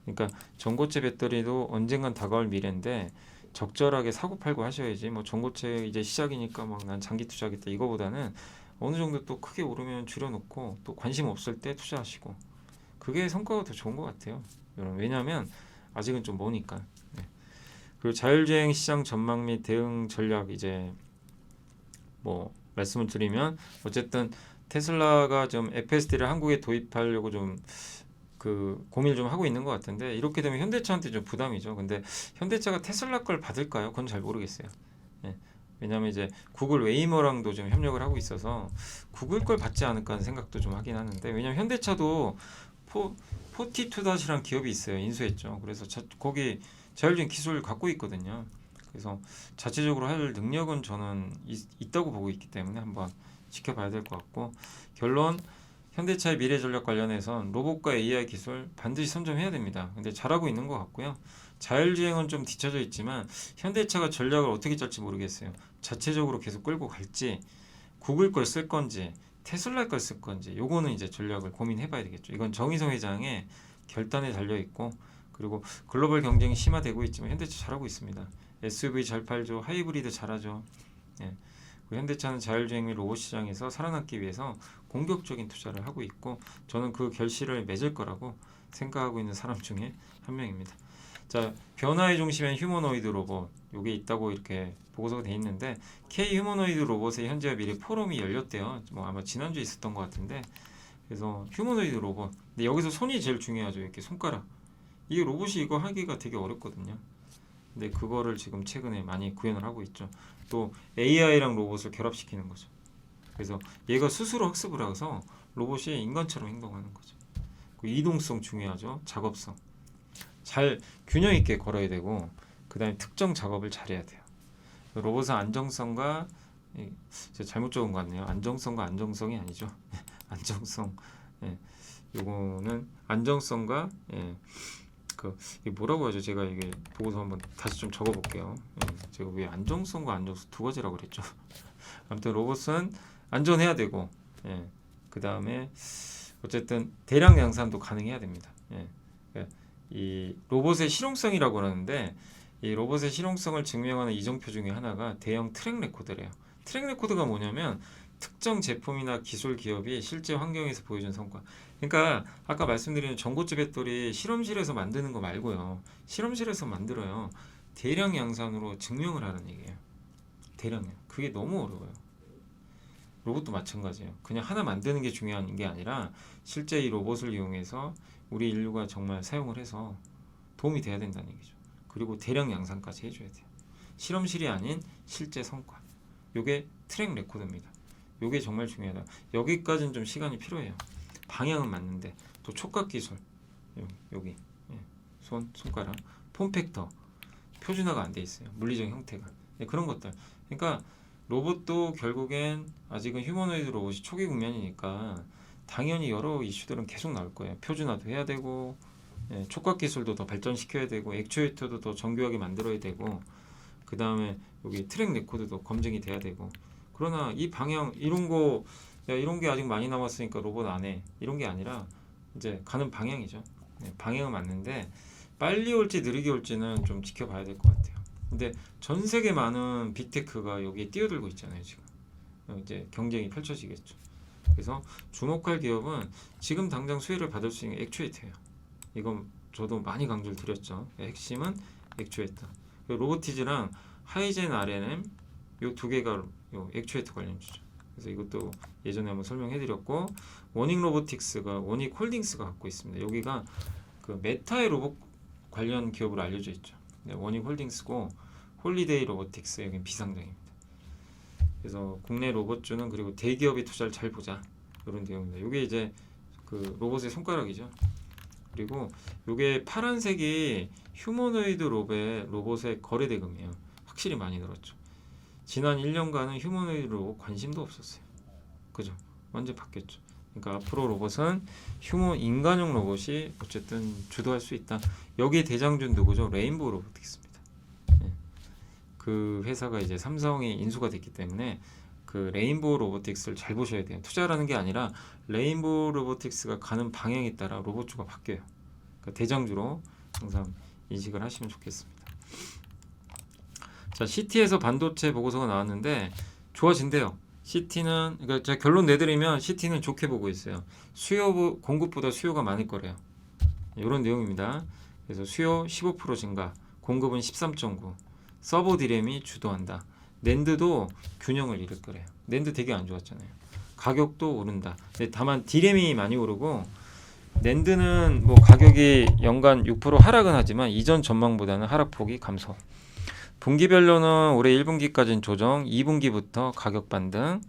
그러니까 전고체 배터리도 언젠간 다가올 미래인데 적절하게 사고 팔고 하셔야지. 뭐 전고체 이제 시작이니까 막 난 장기 투자하겠다 이거보다는 어느 정도 또 크게 오르면 줄여놓고 또 관심 없을 때 투자하시고 그게 성과가 더 좋은 것 같아요. 여러분. 왜냐하면 아직은 좀 머니까. 네. 그리고 자율주행 시장 전망 및 대응 전략 이제 뭐 말씀을 드리면 어쨌든 테슬라가 좀 FSD를 한국에 도입하려고 좀 그 고민을 좀 하고 있는 것 같은데 이렇게 되면 현대차한테 좀 부담이죠. 근데 현대차가 테슬라 걸 받을까요? 그건 잘 모르겠어요. 예. 왜냐하면 이제 구글 웨이머랑도 좀 협력을 하고 있어서 구글 걸 받지 않을까 하는 생각도 좀 하긴 하는데 왜냐하면 현대차도 포티투닷이란 기업이 있어요. 인수했죠. 그래서 거기 자율주행 기술 갖고 있거든요. 그래서 자체적으로 할 능력은 저는 있다고 보고 있기 때문에 한번 지켜봐야 될 것 같고 결론 현대차의 미래 전략 관련해선 로봇과 AI 기술 반드시 선점해야 됩니다. 근데 잘하고 있는 것 같고요. 자율주행은 좀 뒤쳐져 있지만 현대차가 전략을 어떻게 짤지 모르겠어요. 자체적으로 계속 끌고 갈지, 구글 걸 쓸 건지, 테슬라 걸 쓸 건지, 요거는 이제 전략을 고민해 봐야 되겠죠. 이건 정의성 회장의 결단에 달려 있고, 그리고 글로벌 경쟁이 심화되고 있지만 현대차 잘하고 있습니다. SUV 잘 팔죠. 하이브리드 잘하죠. 예. 현대차는 자율주행 및 로봇 시장에서 살아남기 위해서 공격적인 투자를 하고 있고, 저는 그 결실을 맺을 거라고 생각하고 있는 사람 중에 한 명입니다. 자, 변화의 중심엔 휴머노이드 로봇, 요게 있다고 이렇게 보고서가 돼 있는데, K 휴머노이드 로봇의 현재와 미래 포럼이 열렸대요. 뭐 아마 지난주에 있었던 것 같은데, 그래서 휴머노이드 로봇. 근데 여기서 손이 제일 중요하죠. 이렇게 손가락. 이게 로봇이 이거 하기가 되게 어렵거든요. 근데 그거를 지금 최근에 많이 구현을 하고 있죠. 또 AI랑 로봇을 결합시키는 거죠. 그래서 얘가 스스로 학습을 해서 로봇이 인간처럼 행동하는 거죠. 그 이동성 중요하죠. 작업성. 잘 균형 있게 걸어야 되고, 그 다음에 특정 작업을 잘해야 돼요. 로봇은 안정성과, 제가 잘못 적은 것 같네요. 안정성과 안정성이 아니죠. 안정성. 예. 요거는 안정성과, 예. 이게 뭐라고 하죠? 제가 이게 보고서 한번 다시 좀 적어볼게요. 예. 제가 왜 안정성과 안정성 두 가지라고 그랬죠? 아무튼 로봇은 안전해야 되고, 예. 그 다음에 어쨌든 대량 양산도 가능해야 됩니다. 예. 이 로봇의 실용성이라고 하는데, 이 로봇의 실용성을 증명하는 이정표 중에 하나가 대형 트랙 레코더래요. 트랙 레코더가 뭐냐면 특정 제품이나 기술 기업이 실제 환경에서 보여준 성과. 그러니까 아까 말씀드린 전고체 배터리 실험실에서 만드는 거 말고요. 실험실에서 만들어요. 대량 양산으로 증명을 하는 얘기예요. 대량량. 그게 너무 어려워요. 로봇도 마찬가지예요. 그냥 하나 만드는 게 중요한 게 아니라 실제 이 로봇을 이용해서 우리 인류가 정말 사용을 해서 도움이 돼야 된다는 얘기죠. 그리고 대량 양산까지 해줘야 돼요. 실험실이 아닌 실제 성과. 요게 트랙 레코더입니다. 요게 정말 중요하다. 여기까지는 좀 시간이 필요해요. 방향은 맞는데 또 촉각 기술, 여기 손가락, 폼팩터 표준화가 안 돼 있어요. 물리적 형태가. 그런 것들. 그러니까 로봇도 결국엔 아직은 휴머노이드 로봇이 초기 국면이니까 당연히 여러 이슈들은 계속 나올 거예요. 표준화도 해야 되고, 촉각 기술도 더 발전시켜야 되고, 액추에이터도 더 정교하게 만들어야 되고, 그 다음에 여기 트랙 레코드도 검증이 돼야 되고. 그러나 이 방향 이런 거, 야, 이런 게 아직 많이 남았으니까 로봇 안 해, 이런 게 아니라 이제 가는 방향이죠. 방향은 맞는데 빨리 올지 느리게 올지는 좀 지켜봐야 될 것 같아요. 근데 전 세계 많은 빅테크가 여기에 뛰어들고 있잖아요. 지금 이제 경쟁이 펼쳐지겠죠. 그래서 주목할 기업은 지금 당장 수혜를 받을 수 있는 액추에이터예요. 이건 저도 많이 강조를 드렸죠. 핵심은 액추에이터. 로보티즈랑 하이젠 RNM 요 두 개가 요 액추에이터 관련주죠. 그래서 이것도 예전에 한번 설명해드렸고, 원익 로보틱스가 원익 홀딩스가 갖고 있습니다. 여기가 그 메타의 로봇 관련 기업으로 알려져 있죠. 원익 홀딩스고 홀리데이 로보틱스 여기는 비상장입니다. 그래서 국내 로봇주는 그리고 대기업이 투자를 잘 보자, 이런 내용입니다. 이게 이제 그 로봇의 손가락이죠. 그리고 이게 파란색이 휴머노이드 로봇의 거래 대금이에요. 확실히 많이 늘었죠. 지난 1년간은 휴머노이드 로봇 관심도 없었어요. 그죠? 완전 바뀌었죠. 그러니까 앞으로 로봇은 인간용 로봇이 어쨌든 주도할 수 있다. 여기에 대장주는 누구죠? 레인보우 로보틱스입니다. 그 회사가 이제 삼성이 인수가 됐기 때문에 그 레인보우 로보틱스를 잘 보셔야 돼요. 투자라는 게 아니라 레인보우 로보틱스가 가는 방향에 따라 로봇주가 바뀌어요. 그러니까 대장주로 항상 인식을 하시면 좋겠습니다. 자, CT에서 반도체 보고서가 나왔는데 좋아진대요. CT는, 그러니까 제가 결론 내드리면 CT는 좋게 보고 있어요. 공급보다 수요가 많을 거래요. 이런 내용입니다. 그래서 수요 15% 증가, 공급은 13.9, 서버 디램이 주도한다. 낸드도 균형을 잃을 거래요. 낸드 되게 안 좋았잖아요. 가격도 오른다. 근데 다만 디램이 많이 오르고, 낸드는 뭐 가격이 연간 6% 하락은 하지만 이전 전망보다는 하락폭이 감소. 분기별로는 올해 1분기까지는 조정, 2분기부터 가격 반등.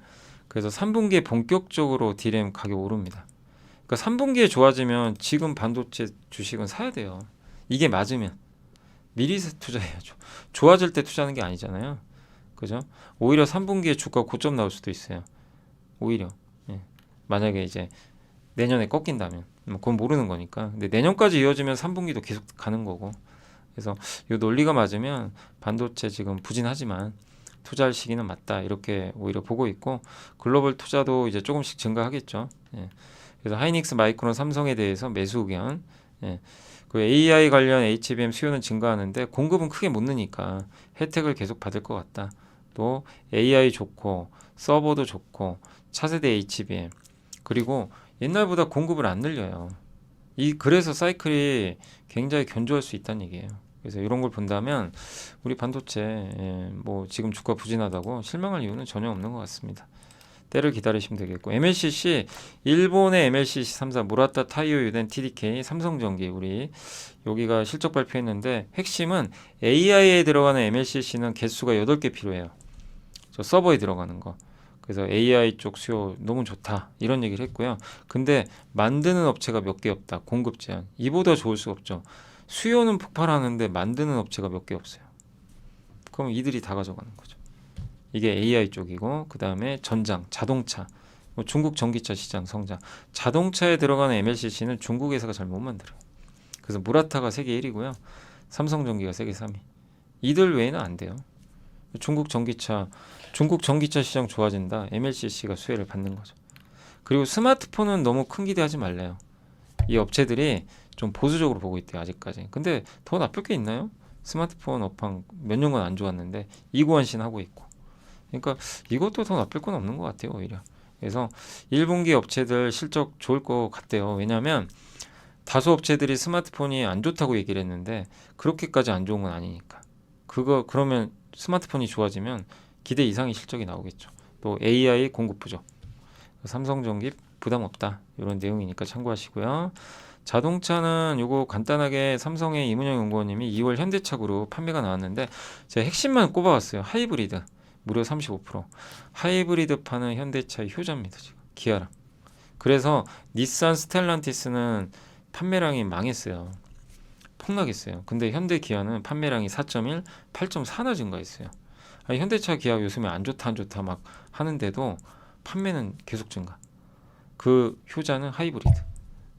그래서 3분기에 본격적으로 디램 가격 오릅니다. 그러니까 3분기에 좋아지면 지금 반도체 주식은 사야 돼요. 이게 맞으면 미리 투자해야죠. 좋아질 때 투자하는 게 아니잖아요. 그죠? 오히려 3분기에 주가 고점 나올 수도 있어요. 오히려 만약에 이제 내년에 꺾인다면 그건 모르는 거니까. 근데 내년까지 이어지면 3분기도 계속 가는 거고. 그래서 이 논리가 맞으면 반도체 지금 부진하지만 투자할 시기는 맞다 이렇게 오히려 보고 있고 글로벌 투자도 이제 조금씩 증가하겠죠. 예. 그래서 하이닉스, 마이크론, 삼성에 대해서 매수 의견. 예. 그 AI 관련 HBM 수요는 증가하는데 공급은 크게 못 느니까 혜택을 계속 받을 것 같다. 또 AI 좋고 서버도 좋고 차세대 HBM 그리고 옛날보다 공급을 안 늘려요. 그래서 사이클이 굉장히 견조할 수 있다는 얘기예요. 그래서 이런 걸 본다면 우리 반도체 뭐 지금 주가 부진하다고 실망할 이유는 전혀 없는 것 같습니다. 때를 기다리시면 되겠고 MLCC 일본의 MLCC 3사 무라타 타이오 유덴 TDK 삼성전기 우리 여기가 실적 발표했는데 핵심은 AI에 들어가는 MLCC는 개수가 8개 필요해요. 저 서버에 들어가는 거. 그래서 AI 쪽 수요 너무 좋다 이런 얘기를 했고요. 근데 만드는 업체가 몇 개 없다. 공급 제한. 이보다 좋을 수 없죠. 수요는 폭발하는데 만드는 업체가 몇 개 없어요. 그럼 이들이 다 가져가는 거죠. 이게 AI 쪽이고 그 다음에 전장, 자동차, 뭐 중국 전기차 시장 성장. 자동차에 들어가는 MLCC는 중국 회사가 잘 못 만들어요. 그래서 무라타가 세계 1위고요. 삼성전기가 세계 3위. 이들 외에는 안 돼요. 중국 전기차 시장 좋아진다. MLCC가 수혜를 받는 거죠. 그리고 스마트폰은 너무 큰 기대하지 말래요. 이 업체들이 좀 보수적으로 보고 있대요. 아직까지. 근데 더 나쁠 게 있나요? 스마트폰 업황 몇 년간 안 좋았는데 이구환신 하고 있고. 그러니까 이것도 더 나쁠 건 없는 것 같아요. 오히려. 그래서 1분기 업체들 실적 좋을 것 같대요. 왜냐하면 다수 업체들이 스마트폰이 안 좋다고 얘기를 했는데 그렇게까지 안 좋은 건 아니니까. 그러면 스마트폰이 좋아지면 기대 이상의 실적이 나오겠죠. 또 AI 공급 부족. 삼성전기 부담 없다. 이런 내용이니까 참고하시고요. 자동차는 요거 간단하게 삼성의 이문영 연구원님이 2월 현대차 그룹 판매가 나왔는데 제가 핵심만 꼽아왔어요. 하이브리드 무려 35%. 하이브리드 파는 현대차의 효자입니다. 지금 기아랑. 그래서 닛산 스텔란티스는 판매량이 망했어요. 폭락했어요. 근데 현대 기아는 판매량이 4.1, 8.4나 증가했어요. 아니, 현대차 기아 요즘에 안 좋다 막 하는데도 판매는 계속 증가. 그 효자는 하이브리드.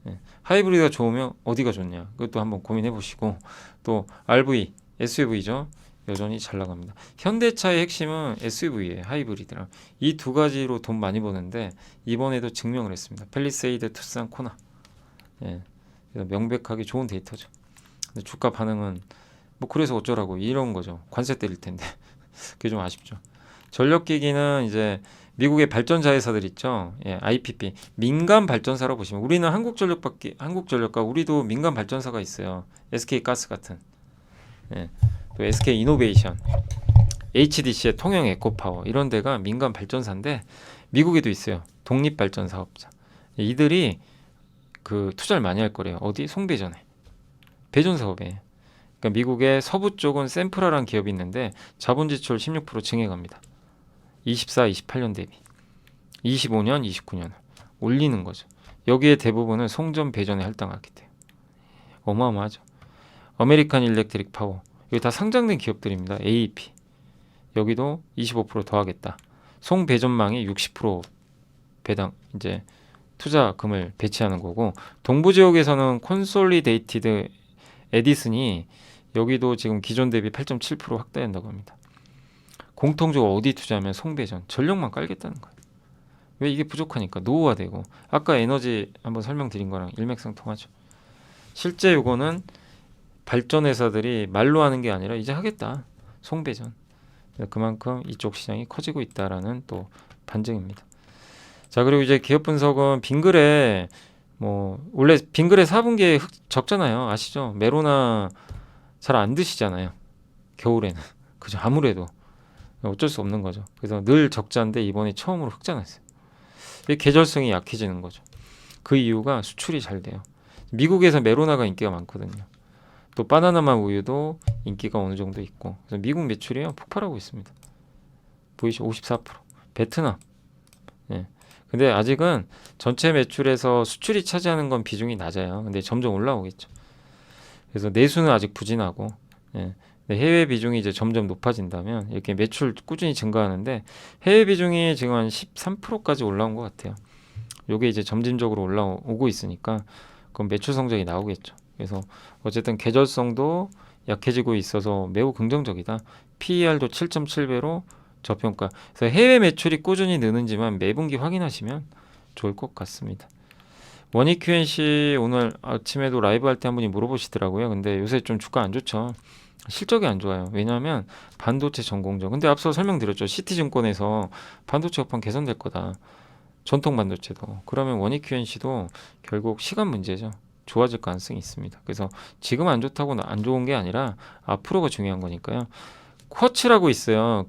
예. 하이브리드가 좋으면 어디가 좋냐? 그것도 한번 고민해 보시고 또 RV, SUV죠. 여전히 잘 나갑니다. 현대차의 핵심은 SUV예요. 하이브리드랑. 이 두 가지로 돈 많이 버는데 이번에도 증명을 했습니다. 펠리세이드, 투싼, 코나. 예. 그래서 명백하게 좋은 데이터죠. 근데 주가 반응은 뭐 그래서 어쩌라고 이런 거죠. 관세 때릴 텐데. 그게 좀 아쉽죠. 전력기기는 이제 미국의 발전자 회사들 있죠. 예, IPP 민간 발전사로 보시면 우리는 한국전력과 우리도 민간 발전사가 있어요. SK가스 같은. 예, 또 SK이노베이션, HDC의 통영 에코파워 이런 데가 민간 발전사인데 미국에도 있어요. 독립 발전 사업자. 이들이 그 투자를 많이 할 거래요. 어디? 송배전에. 배전 사업에. 그러니까 미국의 서부 쪽은 샘프라라는 기업이 있는데 자본 지출 16% 증액합니다. 24, 28년 대비 25년, 29년 올리는 거죠. 여기에 대부분은 송전 배전에 할당하게 돼요. 어마어마하죠. 아메리칸 일렉트릭 파워 여기 다 상장된 기업들입니다. AEP 여기도 25% 더하겠다. 송 배전망이 60% 배당 이제 투자금을 배치하는 거고 동부 지역에서는 콘솔리데이티드 에디슨이 여기도 지금 기존 대비 8.7% 확대한다고 합니다. 공통적으로 어디 투자하면 송배전 전력만 깔겠다는 거예요. 왜 이게 부족하니까 노후화되고 아까 에너지 한번 설명드린 거랑 일맥상통하죠. 실제 요거는 발전회사들이 말로 하는 게 아니라 이제 하겠다. 송배전. 그만큼 이쪽 시장이 커지고 있다라는 또 반증입니다. 자 그리고 이제 기업 분석은 빙그레 뭐 원래 빙그레 4분기에 적잖아요. 아시죠? 메로나 잘 안 드시잖아요. 겨울에는. 그죠? 아무래도 어쩔 수 없는 거죠. 그래서 늘 적자인데 이번에 처음으로 흑자 났어요. 계절성이 약해지는 거죠. 그 이유가 수출이 잘 돼요. 미국에서 메로나가 인기가 많거든요. 또 바나나맛 우유도 인기가 어느 정도 있고 그래서 미국 매출이요 폭발하고 있습니다. 보이시죠? 54%. 베트남. 예. 근데 아직은 전체 매출에서 수출이 차지하는 건 비중이 낮아요. 근데 점점 올라오겠죠. 그래서 내수는 아직 부진하고 예. 해외 비중이 이제 점점 높아진다면 이렇게 매출 꾸준히 증가하는데 해외 비중이 지금 한 13%까지 올라온 것 같아요. 요게 이제 점진적으로 올라오고 있으니까 그럼 매출 성적이 나오겠죠. 그래서 어쨌든 계절성도 약해지고 있어서 매우 긍정적이다. PER도 7.7배로 저평가. 그래서 해외 매출이 꾸준히 느는지만 매분기 확인하시면 좋을 것 같습니다. 원익 QNC 오늘 아침에도 라이브 할 때 한 분이 물어보시더라고요. 근데 요새 좀 주가 안 좋죠. 실적이 안 좋아요. 왜냐하면 반도체 전공정. 근데 앞서 설명드렸죠. 시티증권에서 반도체 업황 개선될 거다. 전통 반도체도. 그러면 원익 QNC도 결국 시간 문제죠. 좋아질 가능성이 있습니다. 그래서 지금 안 좋다고 안 좋은 게 아니라 앞으로가 중요한 거니까요. 쿼츠라고 있어요.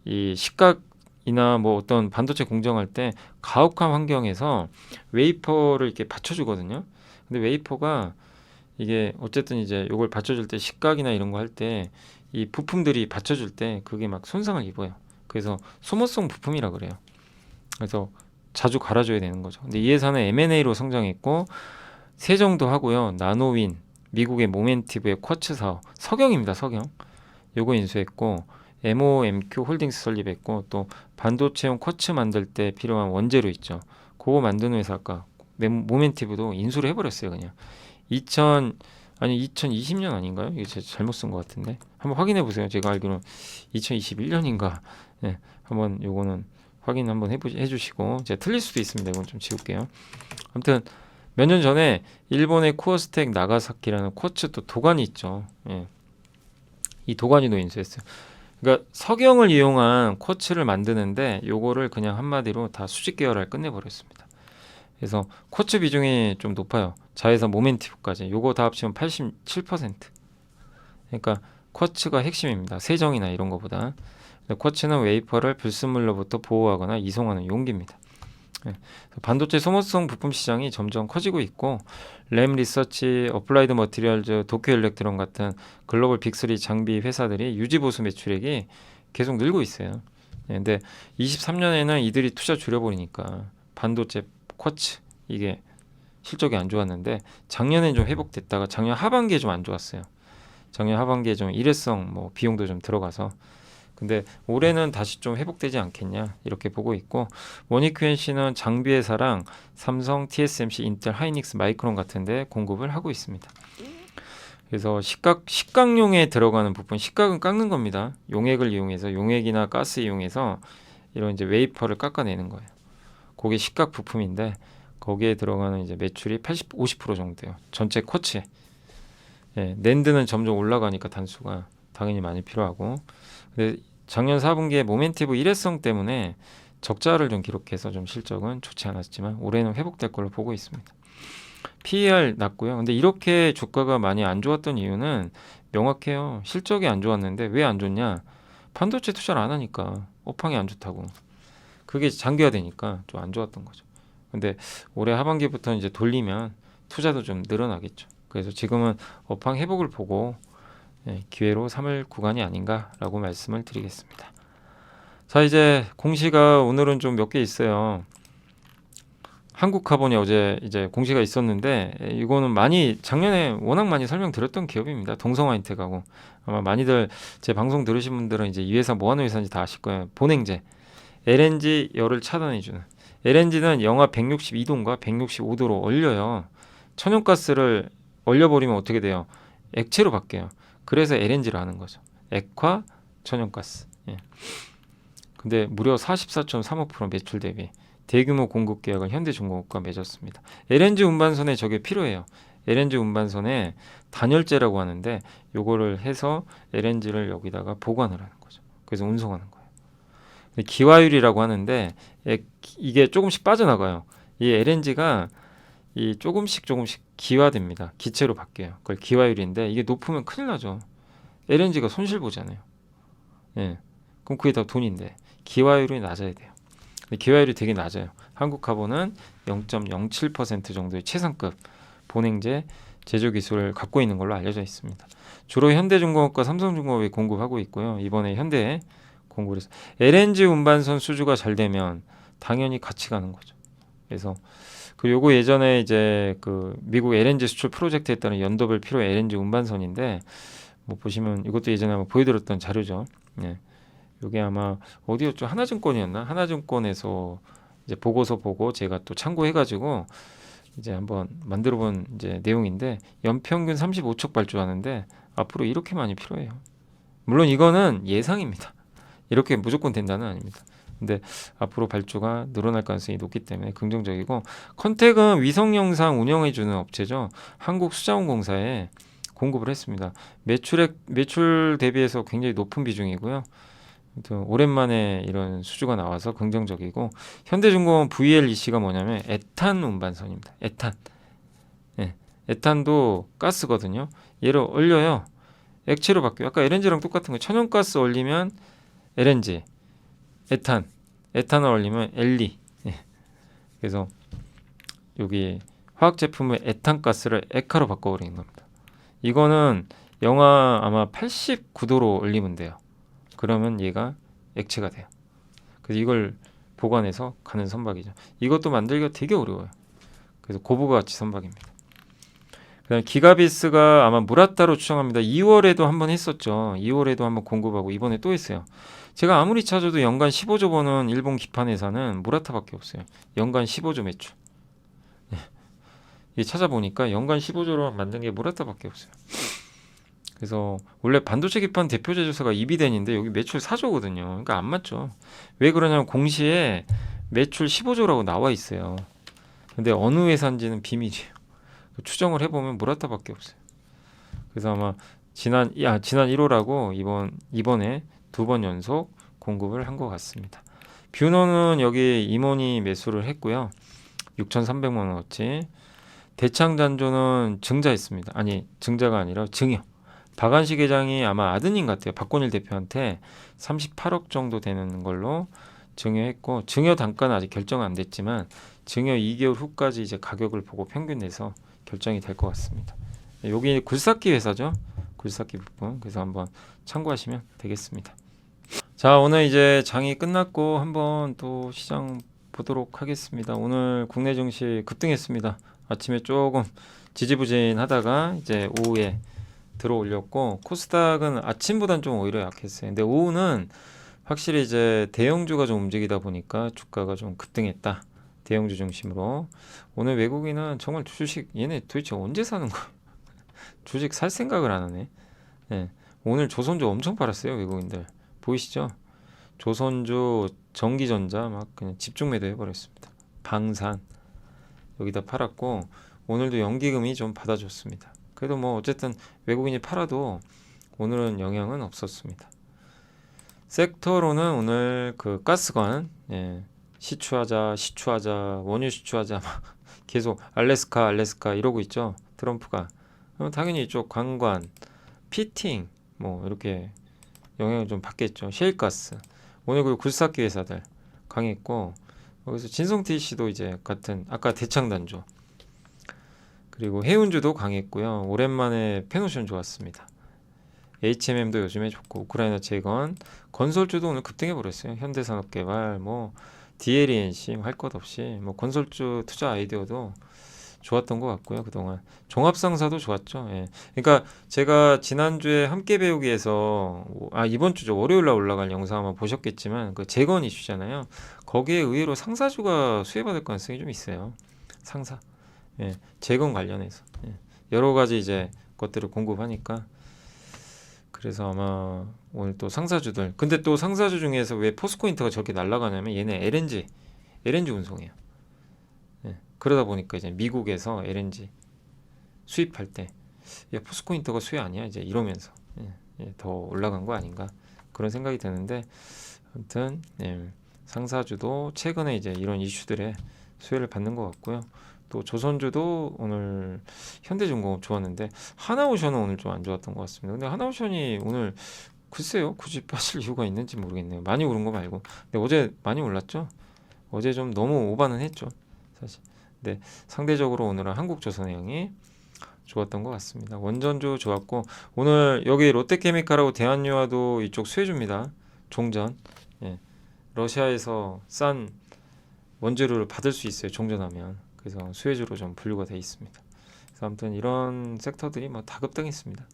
이 식각이나 뭐 어떤 반도체 공정할 때 가혹한 환경에서 웨이퍼를 이렇게 받쳐주거든요. 근데 웨이퍼가 이게 어쨌든 이제 요걸 받쳐줄 때 식각이나 이런 거 할 때 이 부품들이 받쳐줄 때 그게 막 손상을 입어요. 그래서 소모성 부품이라 그래요. 그래서 자주 갈아줘야 되는 거죠. 근데 이 회사는 M&A로 성장했고 세정도 하고요. 나노윈, 미국의 모멘티브의 쿼츠 사업, 석영입니다. 석영. 요거 인수했고 MOMQ 홀딩스 설립했고 또 반도체용 쿼츠 만들 때 필요한 원재료 있죠. 그거 만드는 회사가 모멘티브도 인수를 해버렸어요. 그냥 2020년 아닌가요? 이게 제가 잘못 쓴 것 같은데 한번 확인해 보세요. 제가 알기로는 2021년인가. 네, 한번 요거는 확인 한번 해주시고 제가 틀릴 수도 있습니다. 이건 좀 지울게요. 아무튼 몇 년 전에 일본의 쿠어스텍 나가사키라는 쿼츠 또 도관이 있죠. 예. 이 도관이도 인수했어요. 그러니까 석영을 이용한 쿼츠를 만드는데 요거를 그냥 한마디로 다 수직 계열을 끝내버렸습니다. 그래서 쿼츠 비중이 좀 높아요. 자회사 모멘티브까지 요거 다 합치면 87%. 그러니까 쿼츠가 핵심입니다. 세정이나 이런 거보다. 쿼츠는 웨이퍼를 불순물로부터 보호하거나 이송하는 용기입니다. 네. 반도체 소모성 부품 시장이 점점 커지고 있고 램 리서치, 어플라이드 머티리얼즈, 도쿄 일렉트론 같은 글로벌 빅3 장비 회사들이 유지보수 매출액이 계속 늘고 있어요. 네, 근데 23년에는 이들이 투자 줄여버리니까 반도체 쿼츠 이게 실적이 안 좋았는데 작년엔 좀 회복됐다가 작년 하반기에 좀 안 좋았어요. 작년 하반기에 좀 일회성 뭐 비용도 좀 들어가서 근데 올해는 다시 좀 회복되지 않겠냐 이렇게 보고 있고 원익 QNC는 장비 회사랑 삼성, TSMC, 인텔, 하이닉스, 마이크론 같은데 공급을 하고 있습니다. 그래서 식각용에 들어가는 부분, 식각은 깎는 겁니다. 용액을 이용해서 용액이나 가스 이용해서 이런 이제 웨이퍼를 깎아내는 거예요. 그게 식각 부품인데 거기에 들어가는 이제 매출이 50% 정도예요. 전체 쿼츠. 예, 낸드는 점점 올라가니까 단수가 당연히 많이 필요하고. 근데 작년 4분기에 모멘티브 일회성 때문에 적자를 좀 기록해서 좀 실적은 좋지 않았지만 올해는 회복될 걸로 보고 있습니다. PER 낮고요. 근데 이렇게 주가가 많이 안 좋았던 이유는 명확해요. 실적이 안 좋았는데 왜 안 좋냐? 반도체 투자를 안 하니까 업황이 안 좋다고. 그게 장기화되니까 좀 안 좋았던 거죠. 근데 올해 하반기부터 이제 돌리면 투자도 좀 늘어나겠죠. 그래서 지금은 업황 회복을 보고 기회로 삼을 구간이 아닌가라고 말씀을 드리겠습니다. 자, 이제 공시가 오늘은 좀 몇 개 있어요. 한국카본이 어제 이제 공시가 있었는데 이거는 많이 작년에 워낙 많이 설명드렸던 기업입니다. 동성화인텍하고 아마 많이들 제 방송 들으신 분들은 이제 이 회사 뭐 하는 회사인지 다 아실 거예요. 본행제 LNG 열을 차단해주는 LNG는 영하 162도인가 165도로 얼려요. 천연가스를 얼려버리면 어떻게 돼요? 액체로 바뀌어요. 그래서 LNG를 하는 거죠. 액화 천연가스. 예. 근데 무려 44.35% 매출 대비 대규모 공급 계약을 현대중공업과 맺었습니다. LNG 운반선에 저게 필요해요. LNG 운반선에 단열재라고 하는데 요거를 해서 LNG를 여기다가 보관을 하는 거죠. 그래서 운송하는 거예요. 기화율이라고 하는데 이게 조금씩 빠져나가요. 이 LNG가 이 조금씩 기화됩니다. 기체로 바뀌어요. 그걸 기화율인데 이게 높으면 큰일 나죠. LNG가 손실 보잖아요. 예. 그럼 그게 다 돈인데 기화율이 낮아야 돼요. 근데 기화율이 되게 낮아요. 한국카본은 0.07% 정도의 최상급 본행제 제조 기술을 갖고 있는 걸로 알려져 있습니다. 주로 현대중공업과 삼성중공업이 공급하고 있고요. 이번에 현대에 공급을 해서 LNG 운반선 수주가 잘 되면 당연히 같이 가는 거죠. 그래서 그리고 요거 예전에 이제 그 미국 LNG 수출 프로젝트에 따른 연도별 필요 LNG 운반선인데 뭐 보시면 이것도 예전에 한번 보여드렸던 자료죠. 예. 요게 아마 어디였죠? 하나증권이었나? 하나증권에서 이제 보고서 보고 제가 또 참고해가지고 이제 한번 만들어본 이제 내용인데 연평균 35척 발주하는데 앞으로 이렇게 많이 필요해요. 물론 이거는 예상입니다. 이렇게 무조건 된다는 아닙니다. 근데 앞으로 발주가 늘어날 가능성이 높기 때문에 긍정적이고 컨택은 위성 영상 운영해주는 업체죠. 한국수자원공사에 공급을 했습니다. 매출 대비해서 굉장히 높은 비중이고요. 아무튼 오랜만에 이런 수주가 나와서 긍정적이고 현대중공업 VLEC가 뭐냐면 에탄 운반선입니다. 에탄. 예, 에탄도 가스거든요. 얘를 얼려요. 액체로 바뀌어요. 아까 LNG랑 똑같은 거 천연가스 얼리면 LNG, 에탄을 얼리면 엘리. 예, 그래서 여기 화학 제품을 에탄가스를 액화로 바꿔버리는 겁니다. 이거는 영하 아마 89도로 얼리면 돼요. 그러면 얘가 액체가 돼요. 그래서 이걸 보관해서 가는 선박이죠. 이것도 만들기가 되게 어려워요. 그래서 고부가 가치 선박입니다. 그다음 기가비스가 아마 무라타로 추정합니다. 2월에도 한번 했었죠. 2월에도 한번 공급하고 이번에 또 했어요. 제가 아무리 찾아도 연간 15조 버는 일본 기판 회사는 무라타밖에 없어요. 연간 15조 매출. 이게 찾아보니까 연간 15조로 만든 게 무라타밖에 없어요. 그래서 원래 반도체 기판 대표 제조사가 이비덴인데 여기 매출 4조거든요. 그러니까 안 맞죠. 왜 그러냐면 공시에 매출 15조라고 나와 있어요. 근데 어느 회사인지는 비밀이에요. 추정을 해보면 무라타밖에 없어요. 그래서 아마 지난 1호라고 이번에 2번 연속 공급을 한 것 같습니다. 뷰너는 여기 임원이 매수를 했고요. 6,300만 원어치. 대창단조는 증자했습니다. 아니 증자가 아니라 증여. 박안식 회장이 아마 아드님 같아요. 박건일 대표한테 38억 정도 되는 걸로 증여했고 증여 단가는 아직 결정 안 됐지만 증여 2개월 후까지 이제 가격을 보고 평균 내서 결정이 될 것 같습니다. 여기 굴삭기 회사죠. 굴삭기 부품. 그래서 한번 참고하시면 되겠습니다. 자, 오늘 이제 장이 끝났고 한번 또 시장 보도록 하겠습니다. 오늘 국내 증시 급등했습니다. 아침에 조금 지지부진하다가 이제 오후에 들어올렸고 코스닥은 아침보단 좀 오히려 약했어요. 근데 오후는 확실히 이제 대형주가 좀 움직이다 보니까 주가가 좀 급등했다. 대형주 중심으로. 오늘 외국인은 정말 주식 얘네 도대체 언제 사는 거야? 주식 살 생각을 안 하네. 예. 오늘 조선주 엄청 팔았어요, 외국인들. 보이시죠? 조선주, 전기전자 막 그냥 집중 매도 해버렸습니다. 방산 여기다 팔았고 오늘도 연기금이 좀 받아줬습니다. 그래도 뭐 어쨌든 외국인이 팔아도 오늘은 영향은 없었습니다. 섹터로는 오늘 그 가스관 시추하자 원유 시추하자 막 계속 알래스카 이러고 있죠. 트럼프가. 그럼 당연히 이쪽 관관, 피팅 뭐 이렇게 영향을 좀 받겠죠. 셰일가스. 오늘 그 굴삭기 회사들 강했고 거기서 진성TC도 이제 같은 아까 대창단조 그리고 해운주도 강했고요. 오랜만에 페노션 좋았습니다. HMM도 요즘에 좋고 우크라이나 재건 건설주도 오늘 급등해 버렸어요. 현대산업개발 뭐 DLENC 할 것 없이 뭐 건설주 투자 아이디어도 좋았던 것 같고요. 그동안 종합상사도 좋았죠. 예. 그러니까 제가 지난주에 함께 배우기에서 이번 주죠. 월요일 날 올라갈 영상 아마 보셨겠지만 그 재건 이슈잖아요. 거기에 의외로 상사주가 수혜받을 가능성이 좀 있어요. 상사. 예. 재건 관련해서 여러 가지 이제 것들을 공급하니까 그래서 아마 오늘 또 상사주들 근데 또 상사주 중에서 왜 포스코인터가 저렇게 날아가냐면 얘네 LNG 운송이에요. 그러다 보니까 이제 미국에서 LNG 수입할 때 야, 포스코인터가 수혜 아니야 이제 이러면서 더 올라간 거 아닌가 그런 생각이 드는데 아무튼 상사주도 최근에 이제 이런 이슈들에 수혜를 받는 것 같고요. 또 조선주도 오늘 현대중공업 좋았는데 하나오션은 오늘 좀 안 좋았던 것 같습니다. 근데 하나오션이 오늘 글쎄요 굳이 빠질 이유가 있는지 모르겠네요. 많이 오른 거 말고. 근데 어제 많이 올랐죠. 어제 좀 너무 오바는 했죠 사실. 근데 상대적으로 오늘은 한국조선해양이 좋았던 것 같습니다. 원전주 좋았고 오늘 여기 롯데케미칼하고 대한유화도 이쪽 수혜줍니다. 종전. 러시아에서 싼 원재료를 받을 수 있어요. 종전하면. 그래서 수혜주로 좀 분류가 되어 있습니다. 그래서 아무튼 이런 섹터들이 뭐 다 급등했습니다.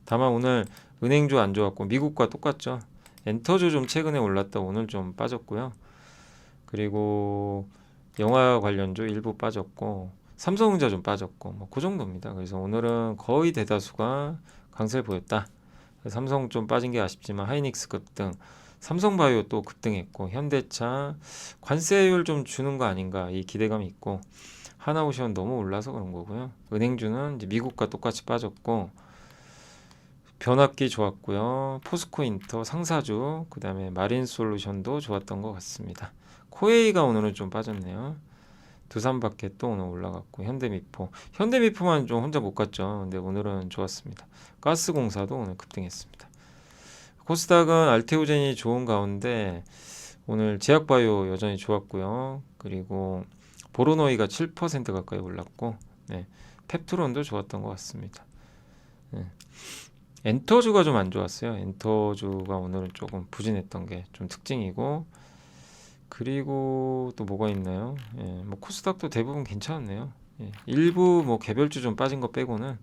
다만 오늘 은행주 안 좋았고 미국과 똑같죠. 엔터주 좀 최근에 올랐다 오늘 좀 빠졌고요. 그리고 영화 관련주 일부 빠졌고 삼성전자 좀 빠졌고 뭐 그 정도입니다. 그래서 오늘은 거의 대다수가 강세를 보였다. 삼성 좀 빠진 게 아쉽지만 하이닉스 급등, 삼성바이오 또 급등했고 현대차 관세율 좀 주는 거 아닌가 이 기대감이 있고 하나오션 너무 올라서 그런 거고요. 은행주는 이제 미국과 똑같이 빠졌고 변압기 좋았고요. 포스코인터 상사주 그다음에 마린솔루션도 좋았던 것 같습니다. 코웨이가 오늘은 좀 빠졌네요. 두산바켓도 오늘 올라갔고 현대미포만 좀 혼자 못 갔죠. 근데 오늘은 좋았습니다. 가스공사도 오늘 급등했습니다. 코스닥은 알테오젠이 좋은 가운데 오늘 제약바이오 여전히 좋았고요. 그리고 보로노이가 7% 가까이 올랐고 네, 펩트론도 좋았던 것 같습니다. 네. 엔터주가 좀 안 좋았어요. 엔터주가 오늘은 조금 부진했던 게 좀 특징이고 그리고 또 뭐가 있나요? 예, 뭐 코스닥도 대부분 괜찮았네요. 예, 일부 뭐 개별주 좀 빠진 거 빼고는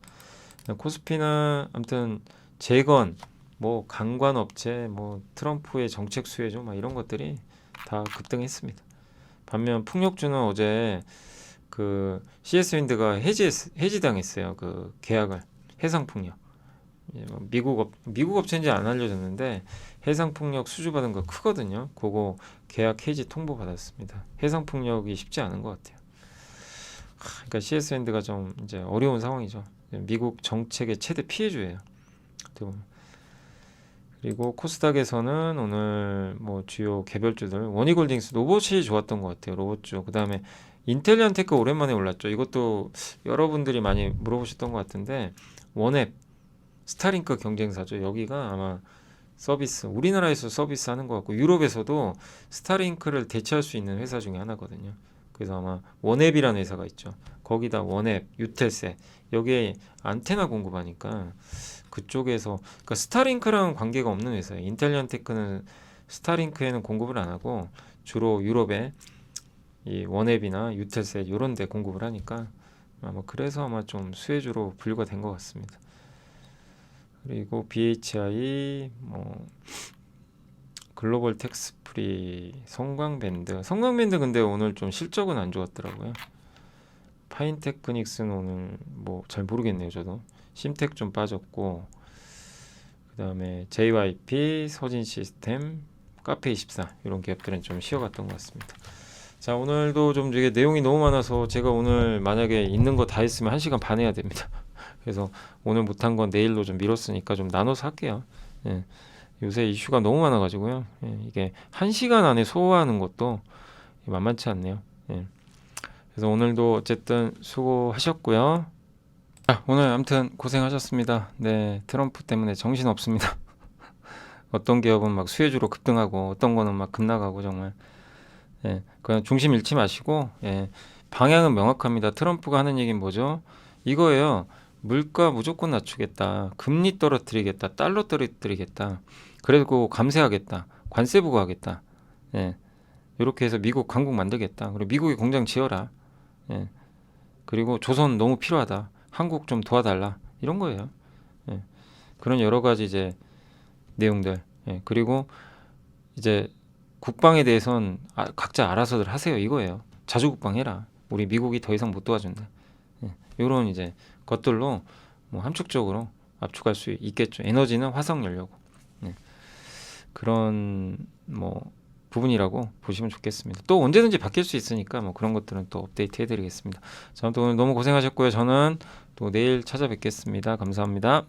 코스피는 아무튼 재건, 뭐 강관 업체, 뭐 트럼프의 정책 수혜주 막 이런 것들이 다 급등했습니다. 반면 풍력주는 어제 그 CS 윈드가 해지당했어요. 그 계약을 해상풍력. 예, 뭐 미국 업체인지 안 알려졌는데 해상풍력 수주 받은 거 크거든요. 그거 계약 해지 통보 받았습니다. 해상풍력이 쉽지 않은 것 같아요. 그러니까 CS 윈드가 좀 이제 어려운 상황이죠. 미국 정책의 최대 피해주예요. 그리고 코스닥에서는 오늘 뭐 주요 개별주들 원희골딩스 로봇이 좋았던 것 같아요. 로봇주. 그다음에 인텔리안테크 오랜만에 올랐죠. 이것도 여러분들이 많이 물어보셨던 것 같은데 원앱 스타링크 경쟁사죠. 여기가 아마 서비스 우리나라에서 서비스 하는 것 같고 유럽에서도 스타링크를 대체할 수 있는 회사 중에 하나거든요. 그래서 아마 원앱이라는 회사가 있죠. 거기다 원앱, 유텔셋 여기에 안테나 공급하니까 그쪽에서 그러니까 스타링크랑 관계가 없는 회사예요. 인텔리안테크는 스타링크에는 공급을 안 하고 주로 유럽에 이 원앱이나 유텔셋 이런 데 공급을 하니까 아마 그래서 아마 좀 수혜주로 분류가 된 것 같습니다. 그리고 BHI 뭐 글로벌 텍스프리 성광밴드 근데 오늘 좀 실적은 안 좋았더라고요. 파인테크닉스는 오늘 뭐 잘 모르겠네요. 저도 심텍 좀 빠졌고 그다음에 JYP 서진시스템 카페24 이런 기업들은 좀 쉬어갔던 것 같습니다. 자 오늘도 좀 이게 내용이 너무 많아서 제가 오늘 만약에 있는 거 다 했으면 1시간 반 해야 됩니다. 그래서 오늘 못한 건 내일로 좀 미뤘으니까 좀 나눠서 할게요. 예. 요새 이슈가 너무 많아가지고요. 예. 이게 1시간 안에 소화하는 것도 만만치 않네요. 예. 그래서 오늘도 어쨌든 수고하셨고요. 오늘 아무튼 고생하셨습니다. 네, 트럼프 때문에 정신 없습니다. 어떤 기업은 막 수혜주로 급등하고 어떤 거는 막 급락하고 정말 예, 그냥 중심 잃지 마시고 예, 방향은 명확합니다. 트럼프가 하는 얘기는 뭐죠? 이거예요. 물가 무조건 낮추겠다. 금리 떨어뜨리겠다. 달러 떨어뜨리겠다. 그리고 감세하겠다. 관세 부과하겠다. 예. 이렇게 해서 미국 강국 만들겠다. 그리고 미국에 공장 지어라. 예. 그리고 조선 너무 필요하다. 한국 좀 도와달라. 이런 거예요. 예. 그런 여러 가지 이제 내용들. 예. 그리고 이제 국방에 대해서는 각자 알아서들 하세요. 이거예요. 자주국방 해라. 우리 미국이 더 이상 못 도와준다. 예. 이런 이제 것들로 뭐 함축적으로 압축할 수 있겠죠. 에너지는 화석 연료고 예. 그런 뭐 부분이라고 보시면 좋겠습니다. 또 언제든지 바뀔 수 있으니까 뭐 그런 것들은 또 업데이트 해드리겠습니다. 자, 또 오늘 너무 고생하셨고요. 저는 또 내일 찾아뵙겠습니다. 감사합니다.